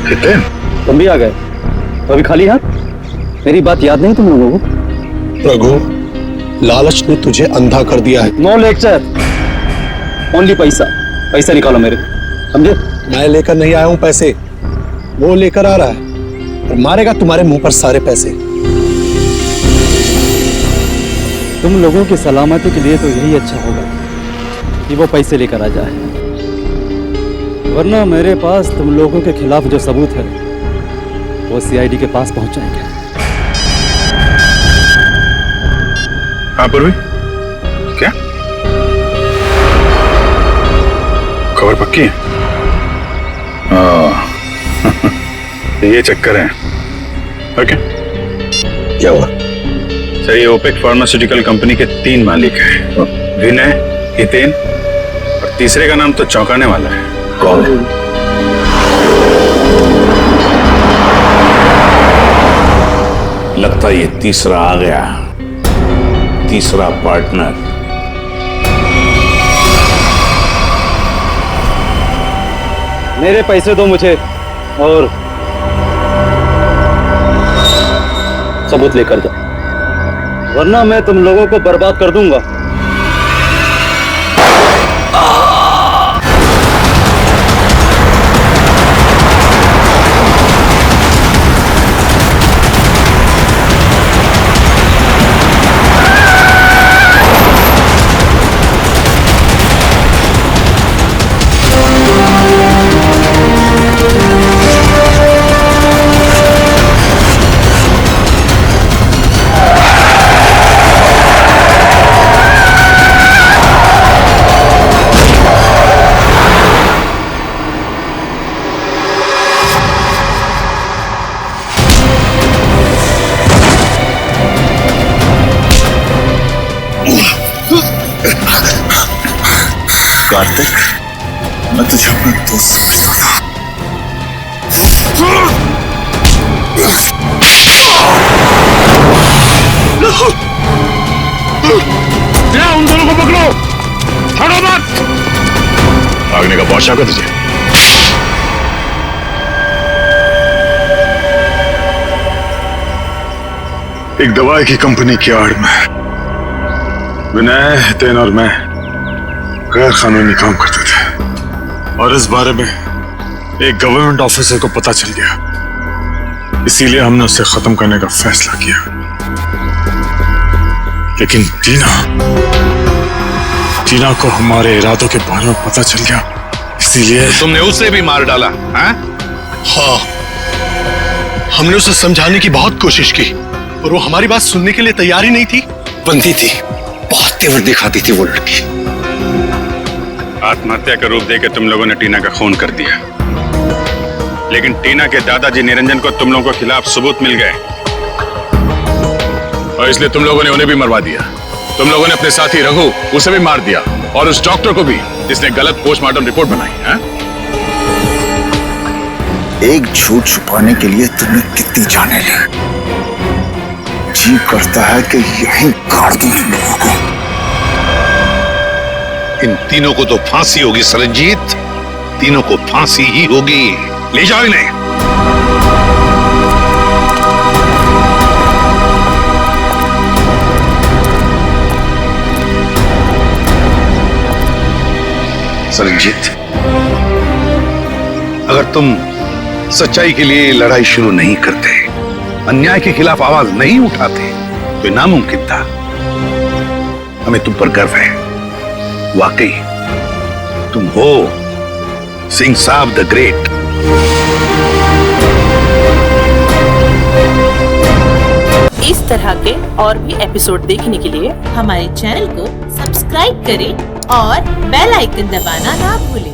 हितेन, तुम भी आ गए? तो अभी खाली हाथ? मेरी बात याद नहीं तुम लोगों को? रघु, लालच ने तुझे अंधा कर दिया है। नो लेक्चर, ओनली पैसा। पैसा निकालो मेरे, समझे? मैं लेकर नहीं आया हूं पैसे, वो लेकर आ रहा है और मारेगा तुम्हारे मुंह पर सारे पैसे। तुम लोगों की सलामती के लिए तो यही अच्छा होगा कि वो पैसे लेकर आ जाए, वरना मेरे पास तुम लोगों के खिलाफ जो सबूत है वो सीआईडी के पास पहुंच जाएंगे। हाँ पूर्वी, क्या खबर पक्की है? ये चक्कर है। ओके, क्या हुआ? सही, ओपेक फार्मास्यूटिकल कंपनी के 3 मालिक हैं, विनय, हितेन और तीसरे का नाम तो चौंकाने वाला है। कौन है? लगता है ये तीसरा आ गया, तीसरा पार्टनर। मेरे पैसे दो मुझे और सबूत लेकर जाओ, वरना मैं तुम लोगों को बर्बाद कर दूंगा। कार्तिक, मैं तुझे अपना दोस्त समझता था। उन दोनों को पकड़ो, छोड़ो मत। भागने का बहुत शौक है तुझे? एक दवाई की कंपनी की आड़ में विनय, हितेन और मैं गैर कानूनी काम करते थे और इस बारे में एक गवर्नमेंट ऑफिसर को पता चल गया, इसीलिए हमने उसे खत्म करने का फैसला किया। लेकिन टीना को हमारे इरादों के बारे में पता चल गया, इसीलिए तुमने उसे भी मार डाला? हाँ, हमने उसे समझाने की बहुत कोशिश की और वो हमारी बात सुनने के लिए तैयार ही नहीं थी। बंदी थी, बहुत तेवर दिखाती थी वो लड़की। आत्महत्या का रूप देकर तुम लोगों ने टीना का खून कर दिया, लेकिन टीना के दादाजी निरंजन को तुम लोगों के खिलाफ सबूत मिल गए और इसलिए तुम लोगों ने उन्हें भी मरवा दिया। तुम लोगों ने अपने साथी रघु, उसे भी मार दिया और उस डॉक्टर को भी जिसने गलत पोस्टमार्टम रिपोर्ट बनाई है। एक झूठ छुपाने के लिए तुमने कितनी जाने ली। जी करता है कि यहीं गाड़ दूं तुम लोगों को। इन तीनों को तो फांसी होगी सरनजीत, तीनों को फांसी ही होगी। ले जाओ इन्हें। सरनजीत, अगर तुम सच्चाई के लिए लड़ाई शुरू नहीं करते, अन्याय के खिलाफ आवाज नहीं उठाते, तो ये नामुमकिन था। हमें तुम पर गर्व है। वाकई तुम हो सिंह साहब द ग्रेट। इस तरह के और भी एपिसोड देखने के लिए हमारे चैनल को सब्सक्राइब करें और बेल आइकन दबाना ना भूलें।